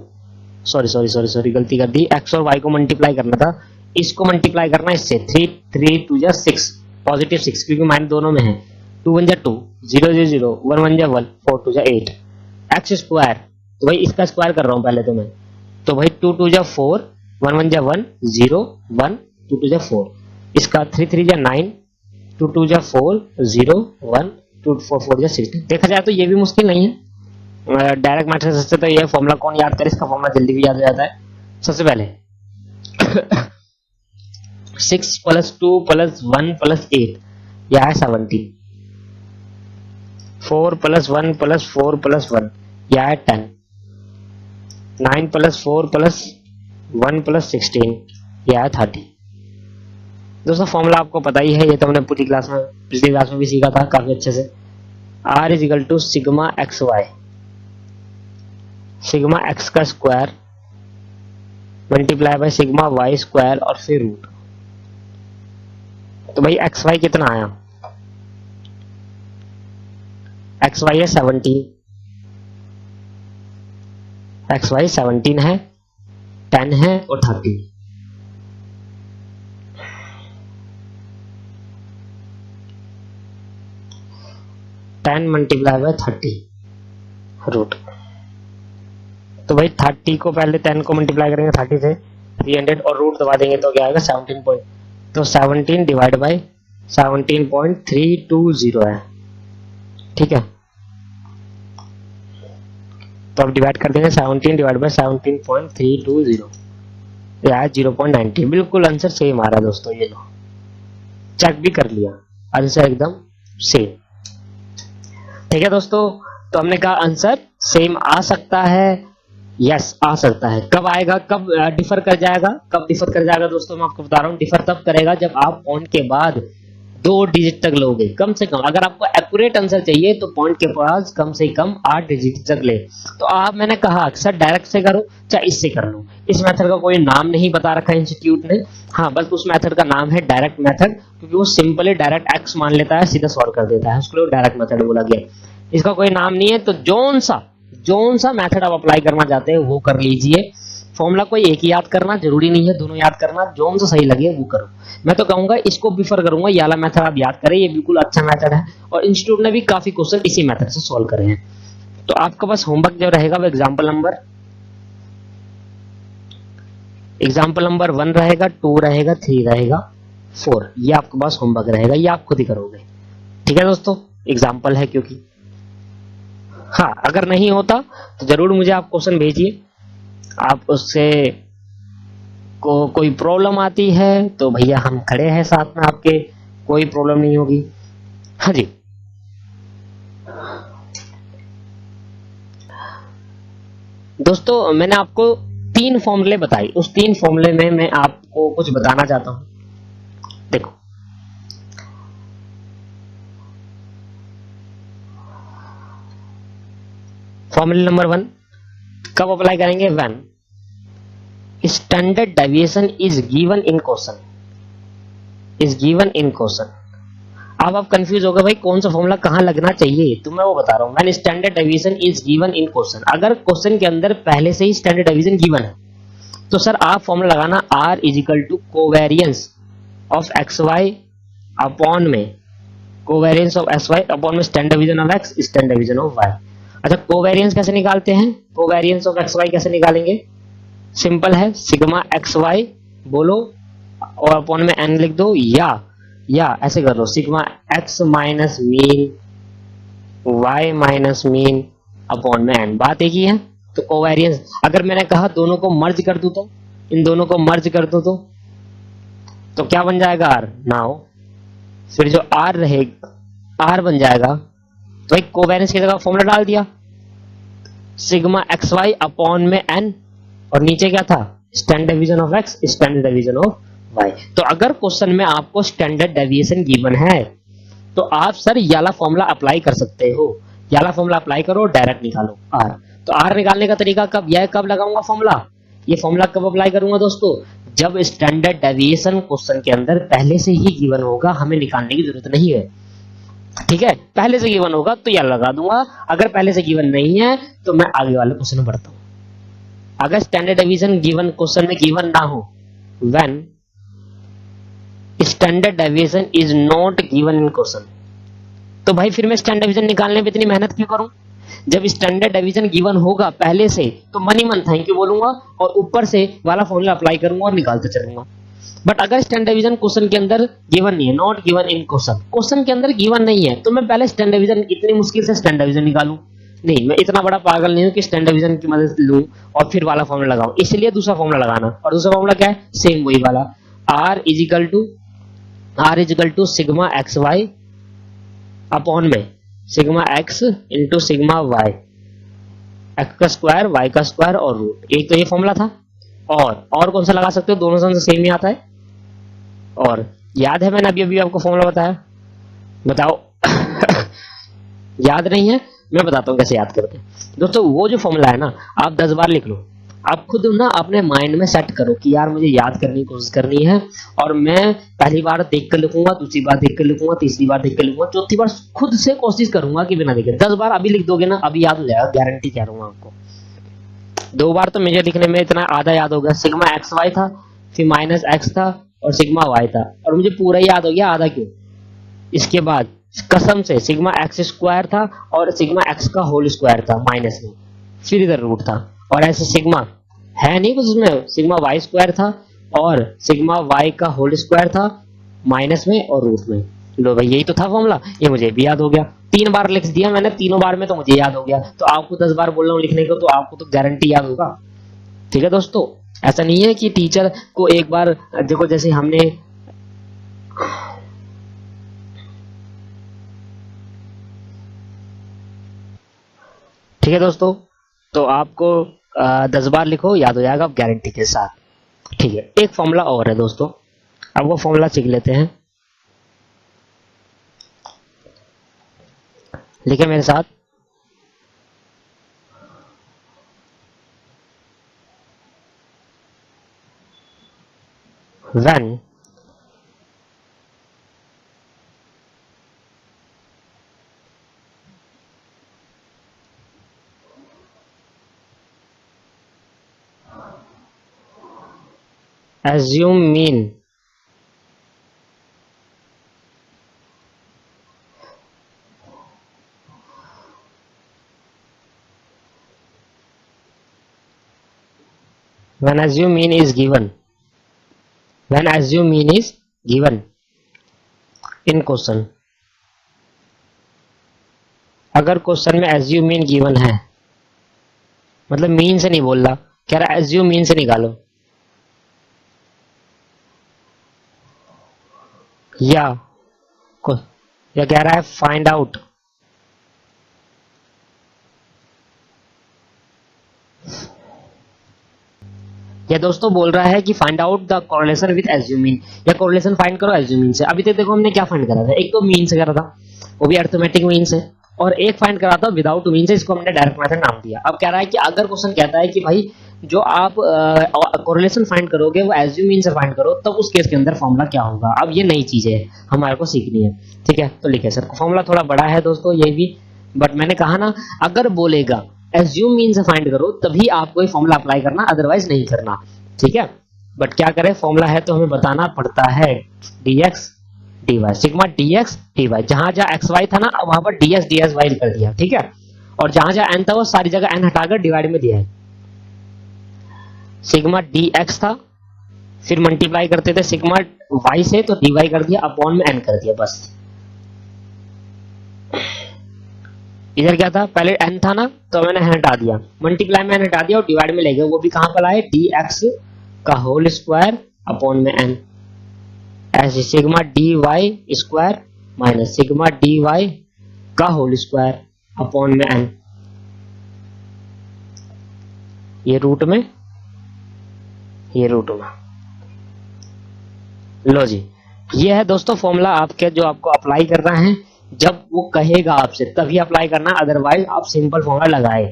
सॉरी सॉरी सॉरी सॉरी, गलती कर दी। एक्स और वाई को मल्टीप्लाई करना था, इसको मल्टीप्लाई करना इससे। 3 3 2 जा 6, पॉजिटिव 6, क्योंकि माइनस दोनों में है। 2 1 जा 2, 0 0 0, 1 1 जा 1, 4 2 जा 8। एक्स स्क्वायर, तो भाई इसका स्क्वायर कर रहा हूं पहले तो मैं। तो भाई 2 2 जा 4, 1 1 जा 1, 0 1, 2 2 जा 4। इसका 3 3 जा 9, 2 2 जा 4, 0 1, 2 4 4 जा 16। देखा जाए तो ये भी मुश्किल नहीं है। डायरेक्ट मैट्रिक्स से तो ये फॉर्मूला कौन याद करे? इसका फॉर्मूला जल्दी भी याद हो जाता है। सबसे पहले 6 प्लस 2 प्लस 1 प्लस 8, यह है 17। 4 प्लस 1 प्लस 4 प्लस 1, यह है 10। 9 प्लस 4 प्लस 1 प्लस 16, यह है 30। दोस्तों फॉर्मूला आपको पता ही है, ये तो हमने पूरी क्लास में, पिछली क्लास में भी सीखा था काफी अच्छे से। R is equal to sigma x Y, sigma x का square multiply by sigma Y square, और फिर रूट। तो भाई एक्स वाई कितना आया? एक्स वाई है 17, एक्स वाई 17 है, 10 है और 30। Ten multiply by 30 root. तो भाई 30 को पहले 10 को मल्टीप्लाई करेंगे 30 से, 300, और रूट दबा देंगे तो क्या आएगा? 17 पॉइंट। तो 17 डिवाइड बाई 17.320 है। ठीक है, तो अब डिवाइड कर देंगे 17 डिवाइड बाई 17.320, यह है 0.90। बिल्कुल आंसर सेम आ रहा है दोस्तों, ये लो चेक भी कर लिया, आंसर एकदम सेम। ठीक है दोस्तों, तो हमने कहा आंसर सेम आ सकता है, यस आ सकता है। कब आएगा, कब डिफर कर जाएगा, कब डिफर कर जाएगा दोस्तों, मैं आपको बता रहा हूँ। डिफर तब करेगा जब आप पॉइंट के बाद 2 डिजिट तक लोगे, कम से कम। अगर आपको एक्यूरेट आंसर चाहिए तो पॉइंट के पास कम से कम 8 डिजिट तक ले। तो आप, मैंने कहा सर डायरेक्ट से करो चाहे इससे कर लो, इस मेथड का कोई नाम नहीं बता रखा है इंस्टीट्यूट ने। हाँ, बस उस मेथड का नाम है डायरेक्ट मेथड, क्योंकि वो सिंपली डायरेक्ट एक्स मान लेता है, सीधा सॉल्व कर देता है, उसके लिए डायरेक्ट मेथड बोला गया। इसका कोई नाम नहीं है, तो जोन सा मेथड आप अप्लाई करना चाहते हैं वो कर लीजिए। फॉर्मूला कोई एक ही याद करना जरूरी नहीं है, दोनों याद करना, जोन सा सही लगे वो करो। मैं तो कहूंगा इसको प्रीफर करूंगा, ये वाला मेथड आप याद करें, ये बिल्कुल अच्छा मेथड है और इंस्टीट्यूट ने भी काफी क्वेश्चन इसी मेथड से सॉल्व करे हैं। तो आपका बस होमवर्क जो रहेगा वो एग्जांपल नंबर 1 रहेगा, 2 रहेगा, 3 रहेगा, 4, ये आपके पास होमवर्क रहेगा, ये आप खुद ही करोगे। ठीक है दोस्तों, एग्जाम्पल है क्योंकि। हाँ, अगर नहीं होता तो जरूर मुझे आप क्वेश्चन भेजिए। आप उससे कोई प्रॉब्लम आती है तो भैया हम खड़े हैं साथ में आपके, कोई प्रॉब्लम नहीं होगी। हाँ जी, दोस्तों मैंने आपको 3 फॉर्मूले बताई, उस 3 फॉर्मूले में मैं आपको कुछ बताना चाहता हूं। देखो, फॉर्मूला नंबर 1 कब अप्लाई करेंगे, when standard deviation is given in question. अब आप कंफ्यूज हो गए भाई कौन सा फॉर्मूला कहां लगना चाहिए, तो मैं वो बता रहा हूं। When standard deviation is given in question, अगर क्वेश्चन के अंदर पहले से ही स्टैंडर्ड डेविएशन गिवन है तो सर आप फॉर्मूला लगाना R is equal to covariance of x Y upon में covariance of x Y upon में standard deviation of X standard deviation of Y. अच्छा, कोवेरियंस कैसे निकालते हैं, कोवेरियंस ऑफ एक्स वाई कैसे निकालेंगे, सिंपल है, सिग्मा एक्स वाई बोलो और अपॉन में n लिख दो, या ऐसे कर दो, sigma x minus mean y minus mean upon में n, बात एक ही है। तो कोवेरियंस, अगर मैंने कहा दोनों को मर्ज कर दूं तो, इन दोनों को मर्ज कर दूं तो क्या बन जाएगा, R। नाउ फिर जो R रहेगा, R बन जाएगा, तो भाई कोवेरियंस की जगह फॉर्मूला डाल दिया, सिग्मा एक्स वाई अपॉन में n, और नीचे क्या था, standard deviation of x standard deviation of y। तो अगर क्वेश्चन में आपको स्टैंडर्ड डेविएशन गिवन है तो आप सर ये वाला फॉर्मूला अप्लाई कर सकते हो, ये वाला फॉर्मूला अप्लाई करो, डायरेक्ट निकालो R। तो R निकालने का तरीका कब, यह कब लगाऊंगा फॉर्मूला, ये फॉर्मूला कब अप्लाई करूंगा दोस्तों, जब स्टैंडर्ड डेविएशन क्वेश्चन के अंदर पहले से ही गिवन होगा, हमें निकालने की जरूरत नहीं है। ठीक है, पहले से गिवन होगा तो यह लगा दूंगा, अगर पहले से गिवन नहीं है तो मैं आगे वाले क्वेश्चन में बढ़ता हूं। अगर स्टैंडर्ड डेविएशन गिवन क्वेश्चन में गिवन ना हो, when standard deviation is not given in question, तो भाई फिर मैं स्टैंडर्ड डेविएशन निकालने में इतनी मेहनत क्यों करूं। जब स्टैंडर्ड डेविएशन गिवन होगा पहले से तो मनी मन थैंक यू बोलूंगा और ऊपर से वाला फॉर्मूला अप्लाई करूंगा और निकालते चलूंगा। बट अगर स्टैंडर्ड डेविएशन क्वेश्चन के अंदर गिवन नहीं है, नॉट गिवन इन क्वेश्चन के अंदर गिवन नहीं है, तो मैं पहले स्टैंडर्ड डेविएशन इतनी मुश्किल से स्टैंडर्ड डेविएशन निकालूं, नहीं, मैं इतना बड़ा पागल नहीं हूं कि स्टैंडर्ड डेविएशन की मदद लूं और फिर वाला फॉर्मूला लगाऊं। इसलिए दूसरा फॉर्मूला लगाना, और दूसरा फॉर्मूला क्या है, सेम वही वाला, R is equal to sigma x Y upon में sigma X into sigma Y, X का स्क्वायर वाई का स्क्वायर और रूट। एक तो ये फॉर्मूला था, और कौन सा लगा सकते हो, दोनों से सेम ही आता है। और याद है मैंने अभी आपको फॉर्मूला बताया, बताओ याद नहीं है, मैं बताता हूँ कैसे याद करते हैं दोस्तों। वो जो फॉर्मूला है ना, आप 10 बार लिख लो, आप खुद ना अपने माइंड में सेट करो कि यार मुझे याद करने की कोशिश करनी है, और मैं पहली बार देख कर लिखूंगा, दूसरी बार देख कर लिखूंगा, तीसरी बार देख कर लिखूंगा, चौथी बार खुद से कोशिश करूंगा कि बिना देखे। 10 बार अभी लिख दोगे ना, अभी याद हो जाएगा, गारंटी कह रहा हूँ आपको। 2 बार तो मुझे लिखने में इतना आधा याद हो गया, सिग्मा एक्स वाई था, फिर माइनस एक्स था और सिग्मा वाई था, और मुझे पूरा याद हो गया, आधा क्यों। इसके बाद कसम से सिग्मा एक्स स्क्वायर था और सिग्मा एक्स का होल स्क्वायर था माइनस में, फिर इधर रूट था, और ऐसे सिग्मा है नहीं कुछ उसमें, सिग्मा वाई स्क्वायर था और सिग्मा वाई का होल स्क्वायर था माइनस में और रूट में। लो भाई यही तो था फॉर्मूला, ये मुझे भी याद हो गया, 3 बार लिख दिया मैंने, तीनों बार में तो मुझे याद हो गया। तो आपको 10 बार बोल रहा हूँ लिखने को, तो आपको तो गारंटी याद होगा। ठीक है दोस्तों, ऐसा नहीं है कि टीचर को एक बार देखो, जैसे हमने ठीक है दोस्तों, तो आपको 10 बार लिखो, याद हो जाएगा गारंटी के साथ। ठीक है, एक फॉर्मूला और है दोस्तों, अब वो फॉर्मूला सीख लेते हैं। लिखे मेरे साथ, when assume mean when assume mean is given, when assume mean is given in question, अगर क्वेश्चन में assume mean given है, मतलब मीन से नहीं बोल रहा, कह रहा assume mean से निकालो, या या कह रहा है फाइंड आउट, या दोस्तों बोल रहा है कि find out the correlation with assume mean, या कोरिलेशन फाइंड करो एज्यूम मीन से। अभी तक देखो हमने क्या फाइंड करा था, एक तो मीन से करा था, वो भी अरिथमेटिक मीन से, और एक फाइंड करा था विदाउट मीन से, इसको हमने डायरेक्ट मेथड नाम दिया। अब कह रहा है कि अगर क्वेश्चन कहता है कि भाई जो आप कोरिलेशन फाइंड करोगे वो एज्यूम मीन से फाइंड करो, तब उस केस के अंदर फॉर्मूला क्या होगा। अब ये नई चीज है, हमारे को सीखनी है। ठीक है, तो लिखे सर, फॉर्मूला थोड़ा बड़ा है दोस्तों ये भी, बट मैंने कहा ना, अगर बोलेगा एज्यूम मीन से फाइंड करो तभी आपको ये फॉर्मूला अप्लाई करना, अदरवाइज नहीं करना। ठीक है, बट क्या करें, फॉर्मूला है तो हमें बताना पड़ता है। dx dy, sigma dx dy, जहां जहां xy था ना वहां पर dx dy कर दिया। ठीक है, और जहां जहां n था वो सारी जगह n हटाकर डिवाइड में दिया है। सिग्मा dx था, फिर मल्टीप्लाई करते थे सिग्मा y से, तो dy कर दिया, अपॉन में n कर दिया, बस। इधर क्या था, पहले n था ना तो मैंने n हटा दिया, मल्टीप्लाई में n हटा दिया और डिवाइड में ले गया, वो भी कहां पर आए, dx का होल स्क्वायर अपॉन में n, ऐसे sigma dy square minus sigma dy का होल स्क्वायर अपॉन में n, ये रूट में, ये रूट में। लो जी, ये है दोस्तों फॉर्मूला आपके, जो आपको अप्लाई करना है। जब वो कहेगा आपसे तभी अप्लाई करना, अदरवाइज आप सिंपल फॉर्मूला लगाए।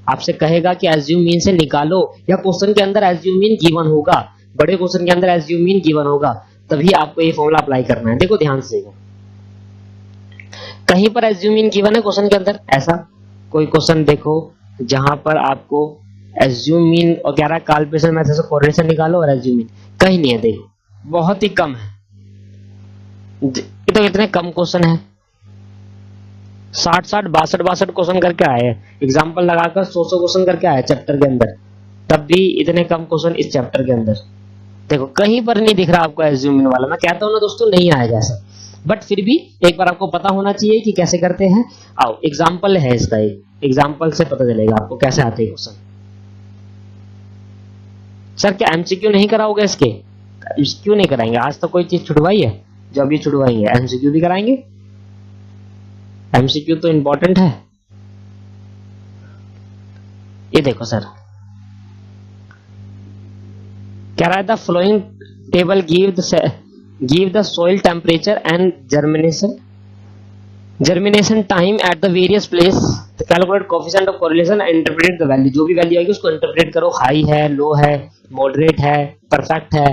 आपसे कहेगा कि एज्यूम मीन से निकालो, या क्वेश्चन के अंदर एज्यूम मीन गिवन होगा, बड़े क्वेश्चन के अंदर एज्यूम मीन गिवन होगा, तभी आपको ये फॉर्मूला अप्लाई करना है। देखो ध्यान से, कहीं पर एज्यूम मीन गिवन है क्वेश्चन के अंदर, ऐसा कोई क्वेश्चन देखो जहां पर आपको एज्यूम मीन और कह रहा है कैलकुलेशन मेथड से कोरिलेशन निकालो और एज्यूम मीन, कहीं नहीं है। देखो बहुत ही कम है, ये तो इतने कम क्वेश्चन है, 60 62 क्वेश्चन करके आए, एग्जांपल लगाकर 100 क्वेश्चन करके आए चैप्टर के अंदर, तब भी इतने कम क्वेश्चन इस चैप्टर के अंदर। देखो कहीं पर नहीं दिख रहा आपको एज्यूम मीन वाला, मैं कहता हूं ना दोस्तों नहीं आएगा ऐसा, बट फिर भी एक बार आपको पता होना चाहिए कि कैसे करते हैं। आओ एग्जांपल है इसका, एक एग्जांपल से पता चलेगा आपको कैसे आते हैं क्वेश्चन। सर क्या एमसीक्यू नहीं कराओगे इसके? एमसीक्यू नहीं कराएंगे, आज तो कोई चीज छुड़वाई है जो अभी छुड़वाएंगे, एमसीक्यू भी कराएंगे। एमसीक्यू तो इंपॉर्टेंट है। ये देखो सर कह रहा है the flowing table give the soil temperature and germination time at the various place, calculate coefficient of correlation and interpret the value. जो भी वैल्यू आएगी उसको इंटरप्रेट करो, हाई है, लो है, मॉडरेट है, परफेक्ट है।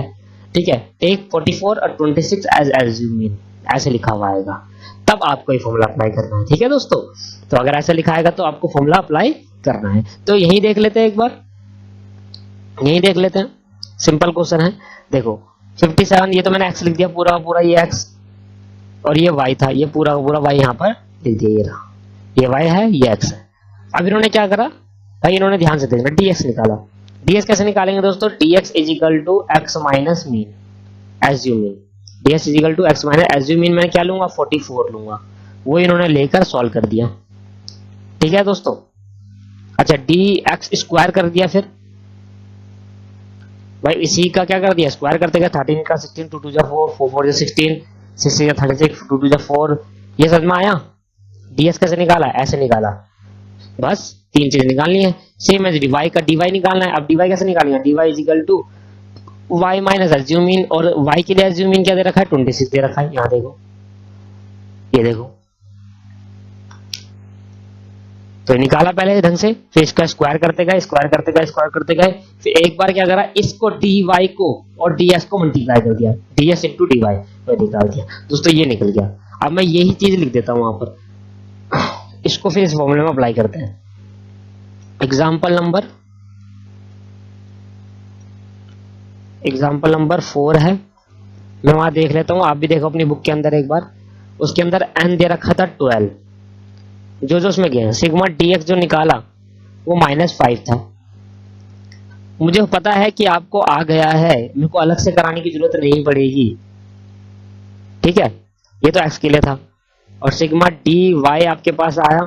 ठीक है, टेक 44 और 26 एज एज्यूम मीन, ऐसे लिखा हुआ आएगा, तब आपको ये फॉर्मूला अप्लाई करना है। ठीक है दोस्तों, तो अगर ऐसा लिखा आएगा तो आपको फॉर्मूला अप्लाई करना है। तो यही देख लेते हैं एक बार, यही देख लेते हैं, सिंपल क्वेश्चन है। देखो 57, ये तो मैंने x लिख दिया पूरा पूरा, ये x और ये y था, ये पूरा पूरा y यहाँ पर लिख दिया, ये रहा, ये y है, ये x है। अब इन्होंने क्या करा भाई, इन्होंने ध्यान से देखना, dx निकाला। dx कैसे निकालेंगे दोस्तों, dx is equal to x minus mean assume mean, dx is equal to x minus assume mean, मैं क्या लूंगा 44 लूंगा, वो इन्होंने लेकर सॉल्व कर दिया। ठीक है दोस्तों, अच्छा dx स्क्वायर कर दिया, फिर भाई इसी का क्या कर दिया, स्क्वायर करते गए, 13 का 16, 2 2 जा 4, 4 4 जा 16, 6 जा 36, 2 2 जा 4, ये समझ में आया। ds कैसे निकाला, ऐसे निकाला, बस तीन चीजें निकालनी है। सेम एज dy का dy निकालना है। अब dy कैसे निकालेंगे, dy is equal to y minus assume mean, और y के लिए एज्यूमिन क्या दे रखा है, 26 दे रखा है। यहाँ देखो, ये देखो, तो निकाला पहले ढंग से, फिर इसका स्क्वायर करते गए, स्क्वायर करते गए, स्क्वायर करते गए, फिर एक बार क्या करा, इसको dy को और ds को मल्टीप्लाई कर दिया, ds इंटू dy तो निकाल दिया दोस्तों, ये निकल गया। अब मैं यही चीज लिख देता हूं वहां पर, इसको फिर इस फॉर्मूले में अप्लाई करते हैं। एग्जाम्पल नंबर 4 है, मैं वहां देख लेता हूं, आप भी देखो अपनी बुक के अंदर एक बार। उसके अंदर n दे रखा था 12, जो जो उसमें गया सिग्मा dx जो निकाला वो -5 था। मुझे पता है कि आपको आ गया है, मेरे को अलग से कराने की जरूरत नहीं पड़ेगी, ठीक है। ये तो x के लिए था, और सिग्मा dy आपके पास आया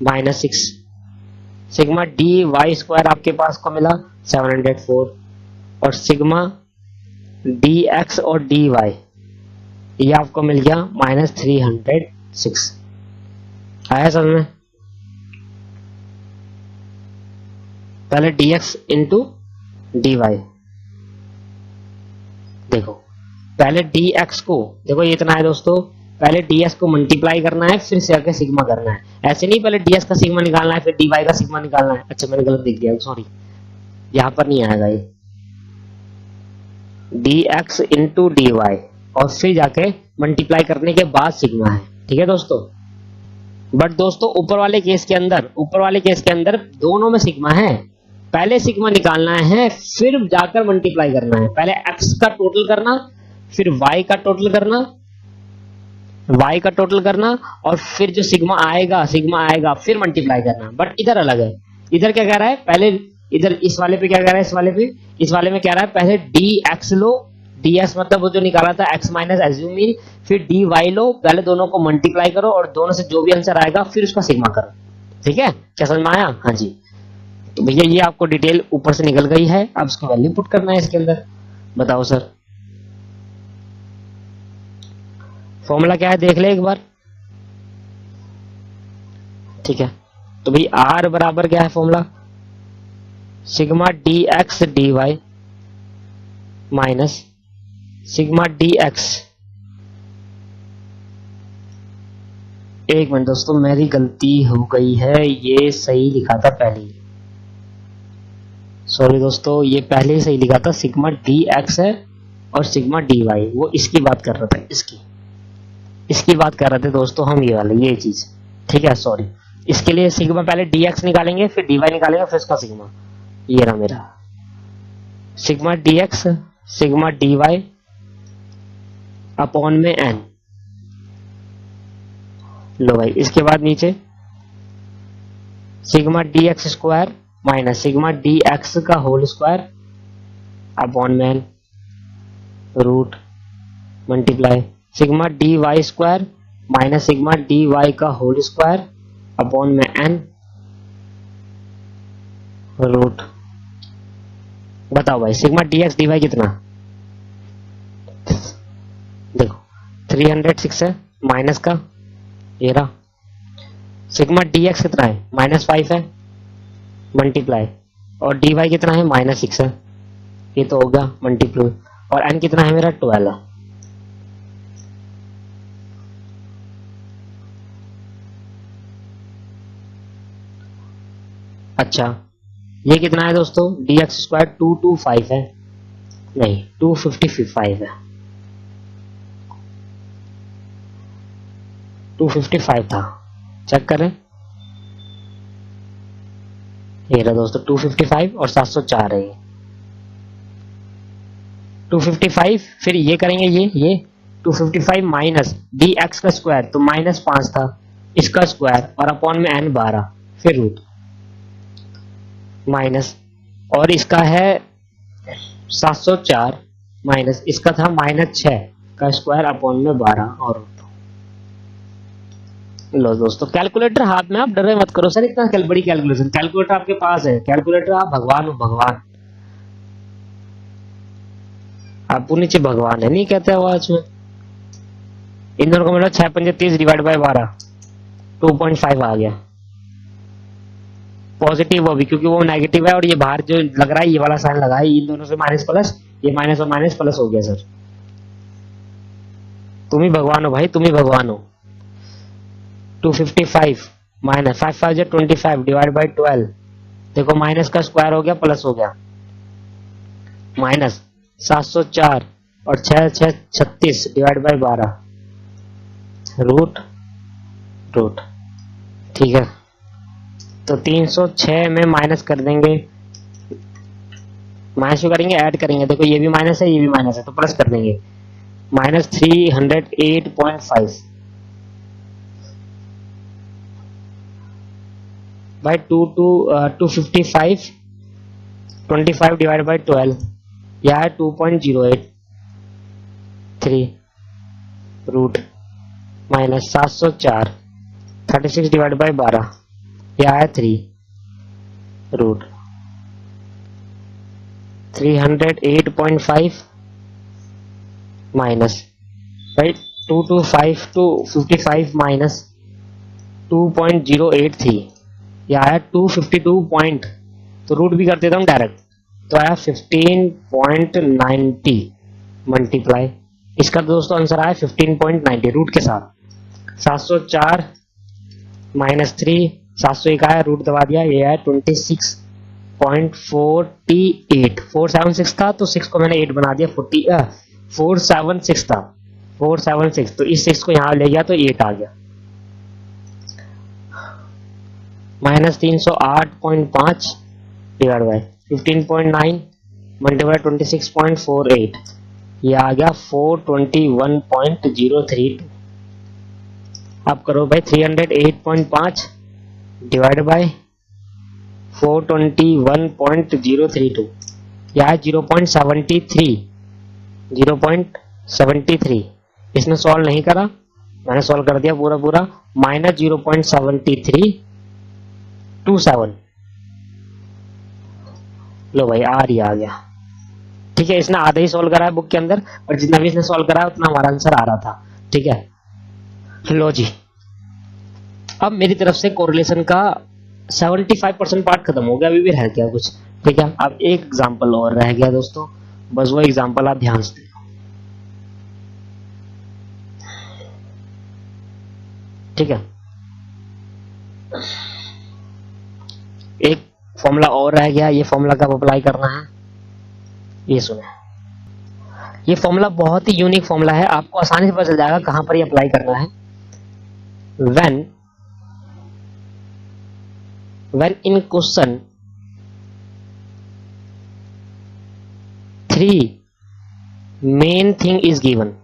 -6, सिग्मा dy स्क्वायर आपके पास को मिला 704, और सिग्मा dx और dy ये आपको मिल गया -306। आया समझ में? पहले dx इंटू dy, देखो पहले dx को, देखो ये इतना है दोस्तों, पहले ds को मल्टीप्लाई करना है, फिर से आके सिग्मा करना है। ऐसे नहीं पहले ds का सिग्मा निकालना है फिर dy का सिग्मा निकालना है। अच्छा मैंने गलत लिख दिया, सॉरी, यहां पर नहीं आएगा ये, dx इंटू dy और फिर जाके मल्टीप्लाई करने के बाद सिग्मा है, ठीक है दोस्तों। बट दोस्तों ऊपर वाले केस के अंदर दोनों में सिग्मा है, पहले सिग्मा निकालना है फिर जाकर मल्टीप्लाई करना है। पहले x का टोटल करना, फिर y का टोटल करना, और फिर जो सिग्मा आएगा फिर मल्टीप्लाई करना। बट इधर अलग है, इधर क्या कह रहा है, पहले इधर इस वाले पे क्या कह रहा है, इस वाले में कह रहा है पहले dx लो, ds मतलब वो जो निकाला था x माइनस एज्यूमिन, फिर dy लो, पहले दोनों को मल्टीप्लाई करो और दोनों से जो भी आंसर आएगा फिर उसका सिग्मा करो, ठीक है। क्या समझ में आया? हाँ जी। तो भैया ये आपको डिटेल ऊपर से निकल गई है, अब इसको वैल्यू पुट करना है इसके अंदर। बताओ सर फॉर्मूला क्या है, देख ले एक बार, ठीक है। तो भाई r बराबर क्या है formula, sigma dx dy minus sigma dx, एक मिनट दोस्तों मेरी गलती हो गई है, ये सही लिखा था पहले ही, सॉरी दोस्तों, ये पहले ही सही लिखा था, सिग्मा dx है और सिग्मा dy, वो इसकी बात कर रहे थे, इसकी बात कर रहे थे दोस्तों हम, ये वाले ये चीज, ठीक है। सॉरी, इसके लिए सिग्मा पहले dx निकालेंगे फिर dy निकालेंगे फिर इसका सिग्मा, ये रहा मेरा sigma dx sigma dy upon में n, लो भाई। इसके बाद नीचे sigma dx square minus sigma dx का होल स्क्वायर अपॉन में n root multiply sigma dy square minus sigma dy का होल स्क्वायर अपॉन में n रूट। बताओ भाई सिग्मा dx dy कितना, देखो 306 है, माइनस का ये रहा, सिग्मा dx कितना है -5 है, मल्टीप्लाई, और dy कितना है -6 है, ये तो होगा मल्टीप्लाई, और n कितना है मेरा 12 है। अच्छा ये कितना है दोस्तों, dx स्क्वायर 225 है, नहीं 255 है, 255 था, चेक करें, ये रहा दोस्तों 255 और 704 है ये 255, फिर ये करेंगे ये 255 माइनस dx का स्क्वायर तो -5 था, इसका स्क्वायर और अपॉन में n 12, फिर रूट माइनस, और इसका है 704 माइनस इसका था -6 का स्क्वायर अपॉन में 12 और रूट। लो दोस्तों कैलकुलेटर हाथ में, आप डरे मत करो सर, इतना बड़ी कैलकुलेशन, कैलकुलेटर आपके पास है, कैलकुलेटर आप भगवान हो, भगवान आपको नीचे भगवान है नहीं कहते आवाज में। इन दोनों को मिला 6 पंजे 30 डिवाइड बाय 12 2.5 आ गया, पॉजिटिव वो भी, क्योंकि वो नेगेटिव है और ये बाहर जो लग रहा है ये वाला साइन लगा है, इन दोनों से माइनस प्लस, ये माइनस और माइनस प्लस हो गया सर। तुम ही भगवान हो भाई, तुम ही भगवान हो। 255 माइनस 5 5 जो 25 डिवाइड बाई 12, देखो माइनस का स्क्वायर हो गया प्लस हो गया, माइनस 704 और 6 6 36 डिवाइड बाई 12 रूट रूट। ठीक है, तो 306 में माइनस कर देंगे, माइनस क्यों करेंगे, ऐड करेंगे। देखो ये भी माइनस है ये भी माइनस है तो प्लस कर देंगे, माइनस 308.5 बाई 255 25 डिवाइड बाई 12, यह है 2.083 रूट माइनस 704 36 डिवाइड बाई 12, यह है 3 रूट 308.5 माइनस भाई 225 to 55 माइनस 2.083, यह आया 252 पॉइंट, तो रूट भी कर देता हूँ डायरेक्ट, तो आया 15.90 मल्टीप्लाई, इसका दोस्तों आंसर आया 15.90 रूट के साथ। 704 माइनस 3, 701 आया, रूट दबा दिया, ये आया 26.48, 476 था तो 6 को मैंने 8 बना दिया, 476 था, 476, तो इस 6 को यहाँ ले गया तो 8 आ गया, माइनस 308.5 डिवाइड बाई 15.9 मल्टीप्लाई 26.48, ये आ गया 421.032। अब करो भाई 308.5 डिवाइड बाई 421.032, यह है 0.73, इसने सॉल्व नहीं करा, मैंने सॉल्व कर दिया पूरा पूरा, माइनस 0.7327, लो भाई आ गया। ठीक है, इसने आधा ही सॉल्व करा है बुक के अंदर, और जितना भी इसने सॉल्व करा है उतना हमारा आंसर आ रहा था। ठीक है, लो जी, अब मेरी तरफ से कोरिलेशन का 75% पार्ट खत्म हो गया, अभी भी रह गया कुछ। ठीक है, अब एक एग्जांपल और रह गया दोस्तों, बस वो एग्जांपल आप ध्यान से देखो। ठीक है, एक फॉर्मूला और रह गया, ये फॉर्मूला कब अप्लाई करना है ये सुने। ये फॉर्मूला बहुत ही यूनिक फॉर्मूला है, आपको आसानी से पता चल जाएगा कहां पर ये अप्लाई करना है। when in question 3 main thing is given,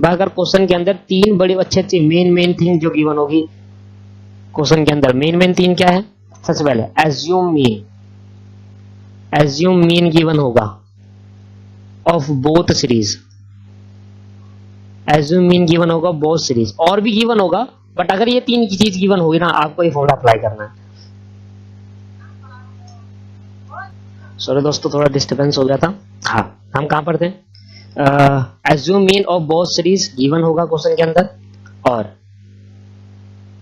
अगर क्वेश्चन के अंदर 3 बड़ी अच्छी मेन थिंग जो गिवन होगी क्वेश्चन के अंदर, मेन थिंग क्या है, सबसे पहले एज्यूम मीन गिवन होगा of both series, assume mean given होगा बोथ सीरीज, और भी गिवन होगा, बट अगर ये 3 की चीज गिवन होगी ना, आपको ये फॉर्मूला अप्लाई करना है। सॉरी दोस्तों, थोड़ा डिस्टर्बेंस हो गया था। हाँ, हम कहां पर थे, assume mean of both series given होगा क्वेश्चन के अंदर, और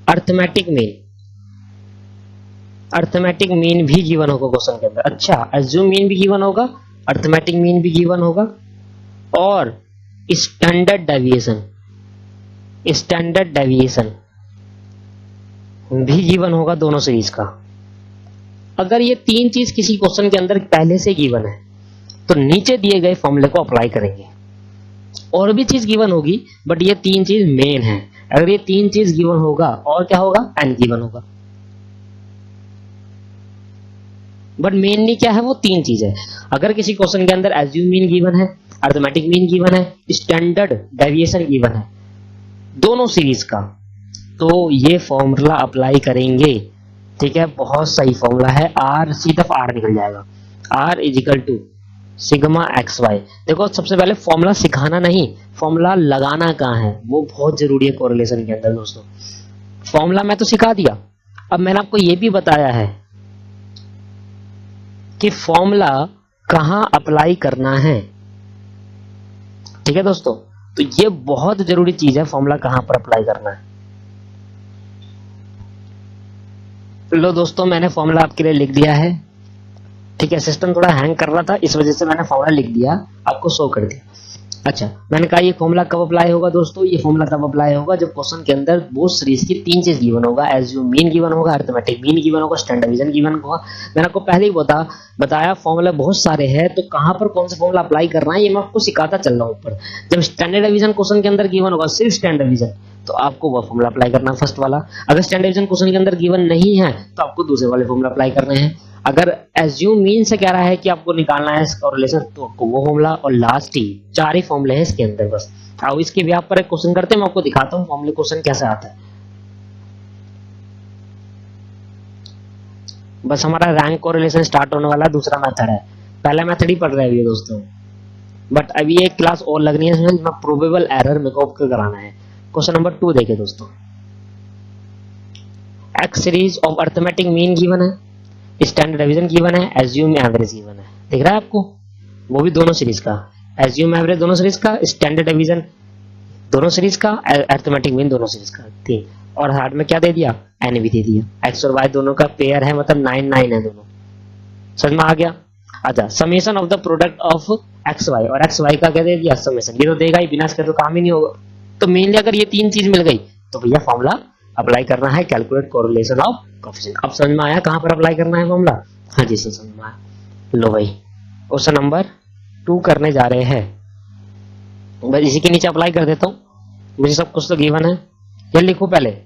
अर्थमेटिक मीन भी गिवन होगा क्वेश्चन के अंदर। अच्छा, एज्यूम मीन भी गिवन होगा, अर्थमेटिक मीन भी गिवन होगा, और स्टैंडर्ड डेविएशन भी गिवन होगा दोनों सीरीज का। अगर ये 3 चीज किसी क्वेश्चन के अंदर पहले से गिवन है तो नीचे दिए गए फॉर्मूले को अप्लाई करेंगे। और भी चीज गिवन होगी, बट ये 3 चीज मेन है। अगर ये 3 चीज गिवन होगा और क्या होगा, एन गिवन होगा, बट मेनली क्या है, वो 3 चीज है। अगर किसी क्वेश्चन के अंदर एज्यूम मीन गिवन है, अर्थमेटिक मीन गिवन है, स्टैंडर्ड डेविएशन गिवन है दोनों सीरीज का, तो ये फॉर्मूला अप्लाई करेंगे। ठीक है, बहुत सही फॉर्मूला है, आर सीधा आर निकल जाएगा, r is equal to sigma x y. देखो, सबसे पहले फॉर्मूला सिखाना नहीं, फॉर्मूला लगाना कहाँ है, वो बहुत जरूरी है कोरिलेशन के अंदर दोस्तों। फॉर्मूला मैं तो सिखा दिया, अब मैंने आपको ये भी बताया है कि फॉर्मूला कहां अप्लाई करना है। ठीक है दोस्तों, तो ये बहुत जरूरी चीज है, फॉर्मूला कहां पर अप्लाई करना है। लो दोस्तों, मैंने फॉर्मूला आपके लिए लिख दिया है। ठीक है, सिस्टम थोड़ा हैंग कर रहा था, इस वजह से मैंने फॉर्मूला लिख दिया, आपको शो कर दिया। अच्छा, मैंने कहा ये फॉर्मूला कब अप्लाई होगा दोस्तों? ये फॉर्मूला तब अप्लाई होगा जब क्वेश्चन के अंदर बोथ सीरीज की तीन चीज गिवन होगा। एज्यूम मीन गिवन होगा, अरिथमेटिक मीन गिवन होगा, स्टैंडर्ड डिवीजन गिवन होगा। मैंने आपको पहले ही बताया फॉर्मूला बहुत सारे हैं, तो कहां पर कौन सा फॉर्मूला अप्लाई करना है ये मैं आपको सिखाता चल रहा हूं ऊपर। जब स्टैंडर्ड डिवीजन क्वेश्चन के अंदर गिवन होगा, सिर्फ स्टैंडर्ड डिवीजन, तो आपको वो फॉर्मूला अप्लाई करना है फर्स्ट वाला। अगर स्टैंडर्ड डिवीजन क्वेश्चन के अंदर गिवन नहीं है तो आपको दूसरे वाले फॉर्मूला अप्लाई करने हैं। अगर एज्यूम मीन से कह रहा है कि आपको निकालना है इसका रिलेशन, तो आपको वो फॉर्मूला, और लास्ट ही 4 ही फॉर्मूले हैं इसके अंदर बस। आओ इसके भी आप पर एक क्वेश्चन करते हैं, मैं आपको दिखाता हूं फॉर्मूले क्वेश्चन कैसे आता है। बस हमारा रैंक कोरिलेशन स्टार्ट होने वाला है, दूसरा मेथड है। पहला मेथड ही पढ़ रहे हैं दोस्तों, बट अभी एक क्लास और लगनी है इसमें प्रोबेबल एरर मेरे को कराना है। क्वेश्चन नंबर 2 देखें दोस्तों। X series of arithmetic mean given है, स्टैंडर्ड डिवीजन गिवन है, एज्यूम एवरेज गिवन है। दिख रहा है आपको? वो भी दोनों सीरीज का, एज्यूम एवरेज दोनों सीरीज का, स्टैंडर्ड डिवीजन दोनों सीरीज का, अरिथमेटिक मीन दोनों सीरीज का। तीन, और हार्ड में क्या दे दिया? एन भी दे दिया। एक्स और वाई दोनों का पेयर है, मतलब 9 9 है दोनों। समझ में आ गया? अच्छा, summation of the product of x y, और एक्स वाई का क्या दे दिया? समेशन। ये तो देगा ही, बिना इसके तो काम ही नहीं होगा। तो मेनली अगर ये तीन चीज मिल गई तो भैया फॉर्मूला अप्लाई करना है, कैलकुलेट कोरिलेशन ऑफ कोएफिशिएंट। अब समझ में आया कहां पर अप्लाई करना है फॉर्मूला? हाँ जी सर, समझ में आया। लो भाई, क्वेश्चन नंबर 2 करने जा रहे हैं। बस इसी के नीचे अप्लाई कर देता हूं, मुझे सब कुछ तो गिवन है। ये लिखो पहले,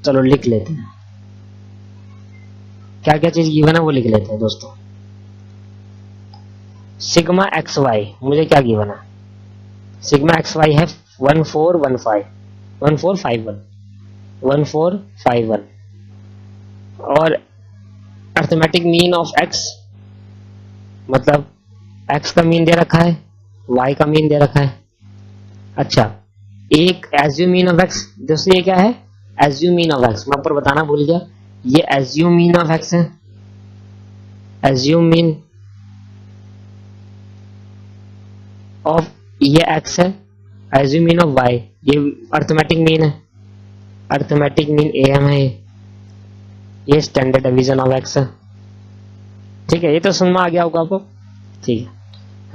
चलो लिख लेते हैं क्या क्या चीज गिवन है वो लिख लेते हैं दोस्तों। सिग्मा एक्स वाई मुझे क्या गिवन है? सिग्मा एक्स वाई है 1415 1451 1451, और अरिथमेटिक मीन ऑफ एक्स, मतलब एक्स का मीन दे रखा है, वाई का मीन दे रखा है। अच्छा, एक एज्यूम मीन ऑफ एक्स, दोस्तों ये क्या है? एज्यूम मीन ऑफ एक्स, मैं ऊपर बताना भूल गया, ये एज्यूम मीन ऑफ एक्स है। एज्यूम मीन ऑफ ये एक्स है, एज्यूम मीन ऑफ वाई ये अरिथमेटिक मीन है, अरिथमेटिक मीन एम है, ये स्टैंडर्ड डिवीजन ऑफ एक्स है। ठीक है, ये तो समझ में आ गया होगा आपको। ठीक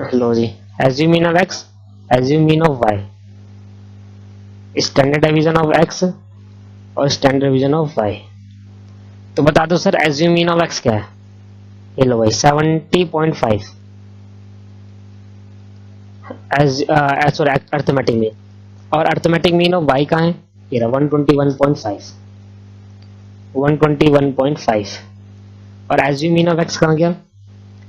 है, लो जी, assume mean of x, assume mean of Y, standard division of X और स्टैंडर्ड डिवीजन ऑफ वाई। तो बता दो sir assume mean of X क्या है? ये लो भाई 70.5 सॉरी अरिथमेटिक मीन, और अरिथमेटिक मीन ऑफ वाई कहाँ है? ये रहा 121.5 121.5, और एज्यूम मीन ऑफ एक्स कहाँ गया?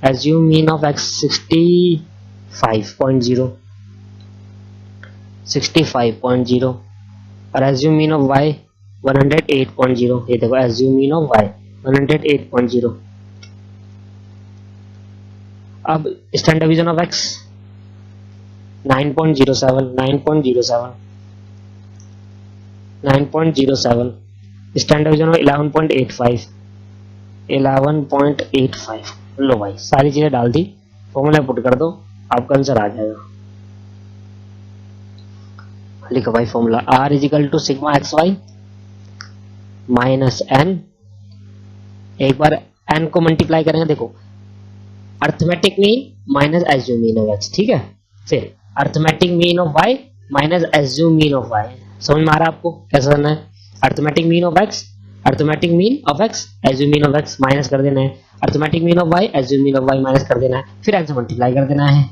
एज्यूम मीन ऑफ एक्स 65.0 65.0, और एज्यूम मीन ऑफ वाई 108.0। ये देखो एज्यूम मीन ऑफ वाई 108.0। अब standard division of x 9.07 9.07 9.07, standard division of 11.85 11.85। लो भाई सारी चीजें डाल दी, फॉर्मूला पुट कर दो, आपका आंसर आ जाएगा। लिखो भाई formula, r is equal to sigma x y minus n, एक बार एन को मल्टीप्लाई करेंगे, देखो arithmetic mean minus assume mean of x, ठीक है, फिर arithmetic mean of y minus assume mean of y. समझ में आ रहा है आपको कैसे करना है? Arithmetic mean of x, arithmetic mean of x, assume mean of x minus कर देना है, arithmetic mean of y, assume mean of y minus कर देना है, फिर एन से मल्टीप्लाई कर देना है।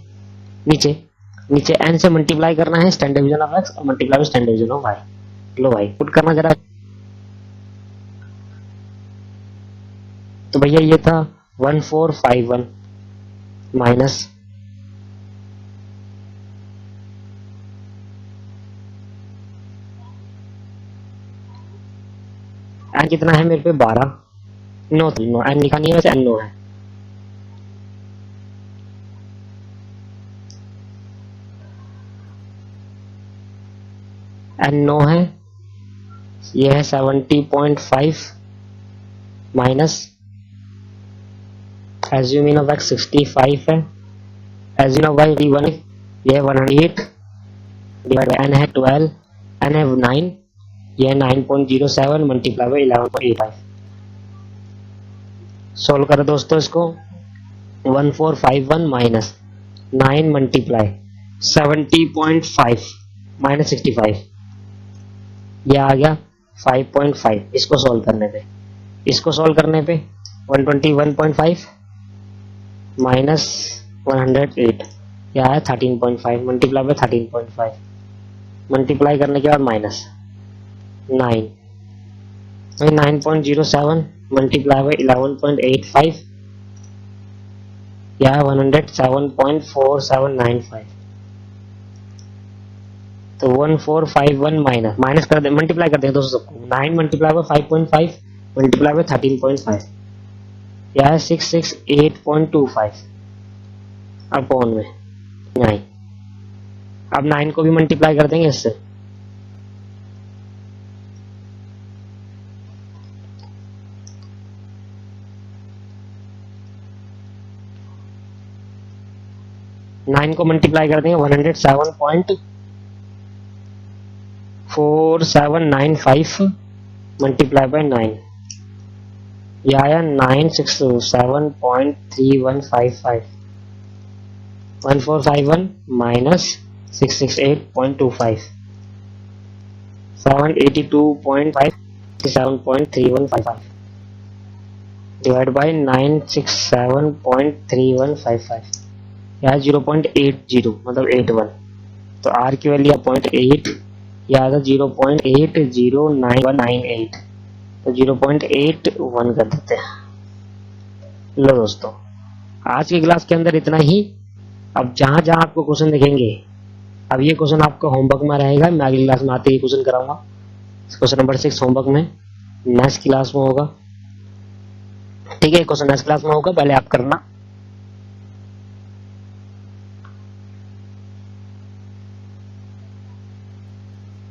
नीचे नीचे एन से मल्टीप्लाई करना है स्टैंडर्ड डिवीजन ऑफ एक्स और multiply with standard division of Y. लो भाई पुट करना जरा, तो भैया ये था 1451 माइनस एन कितना है मेरे पे 12 9 एन लिखा नहीं है वैसे, एन 9 है। एन 9 है, ये है 70.5 minus assume mean of x 65 है, एज्यूम ऑफ वाई 1 है, ये है 108 डिवाइड बाय एन है 12, एन है 9, ये है 9.07 मल्टीप्लाई बाय 11.85। सोल्व करो दोस्तों इसको। 1451 माइनस 9 मल्टीप्लाई 70.5 माइनस 65, ये आ गया 5.5। इसको सोल्व करने पे 121.5 माइनस 108, यह आया 13.5 मल्टीप्लाई बाय 13.5, मल्टीप्लाई करने के बाद माइनस 9, 9.07 मल्टीप्लाई बाय 11.85, यह है 107.4795। तो 1451 माइनस कर दे, मल्टीप्लाई कर दें दोस्तों सबको। 9 मल्टीप्लाई बाय 5.5 मल्टीप्लाई बाय 13.5, यह है 668.25 अपॉन में 9। अब 9 को भी मल्टीप्लाई कर देंगे इससे, नाइन को मल्टीप्लाई कर देंगे 107.4795 मल्टीप्लाई बाय 9, यह आया 967.3155। 1451 माइनस 668.25, 782.57.3155 डिवाइड बाय 967.3155, यह 0.80 मतलब 81। तो आर की वैल्यू 0.8, यह आएगा 0.809198, तो 0.81 कर देते हैं। लो दोस्तों, आज की क्लास के अंदर इतना ही। अब जहां जहां आपको क्वेश्चन दिखेंगे, अब ये क्वेश्चन आपका होमवर्क में रहेगा, मैं अगली क्लास में आते ही क्वेश्चन कराऊंगा। क्वेश्चन नंबर 6 होमवर्क में नेक्स्ट क्लास में होगा, ठीक है। क्वेश्चन नेक्स्ट क्लास में होगा, पहले आप करना।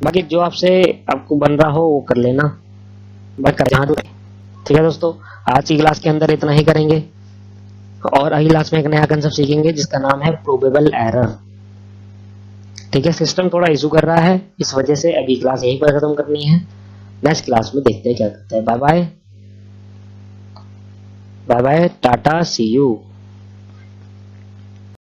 बाकी जो आपसे आपको बन रहा हो वो कर लेना, ठीक है दोस्तों। आज की क्लास के अंदर इतना ही करेंगे, और अगली क्लास में एक नया कंसेप्ट सीखेंगे जिसका नाम है प्रोबेबल एरर, ठीक है। सिस्टम थोड़ा इशू कर रहा है, इस वजह से अभी क्लास यहीं पर खत्म करनी है। नेक्स्ट क्लास में देखते हैं क्या करते हैं। Bye bye, bye bye, tata, see you.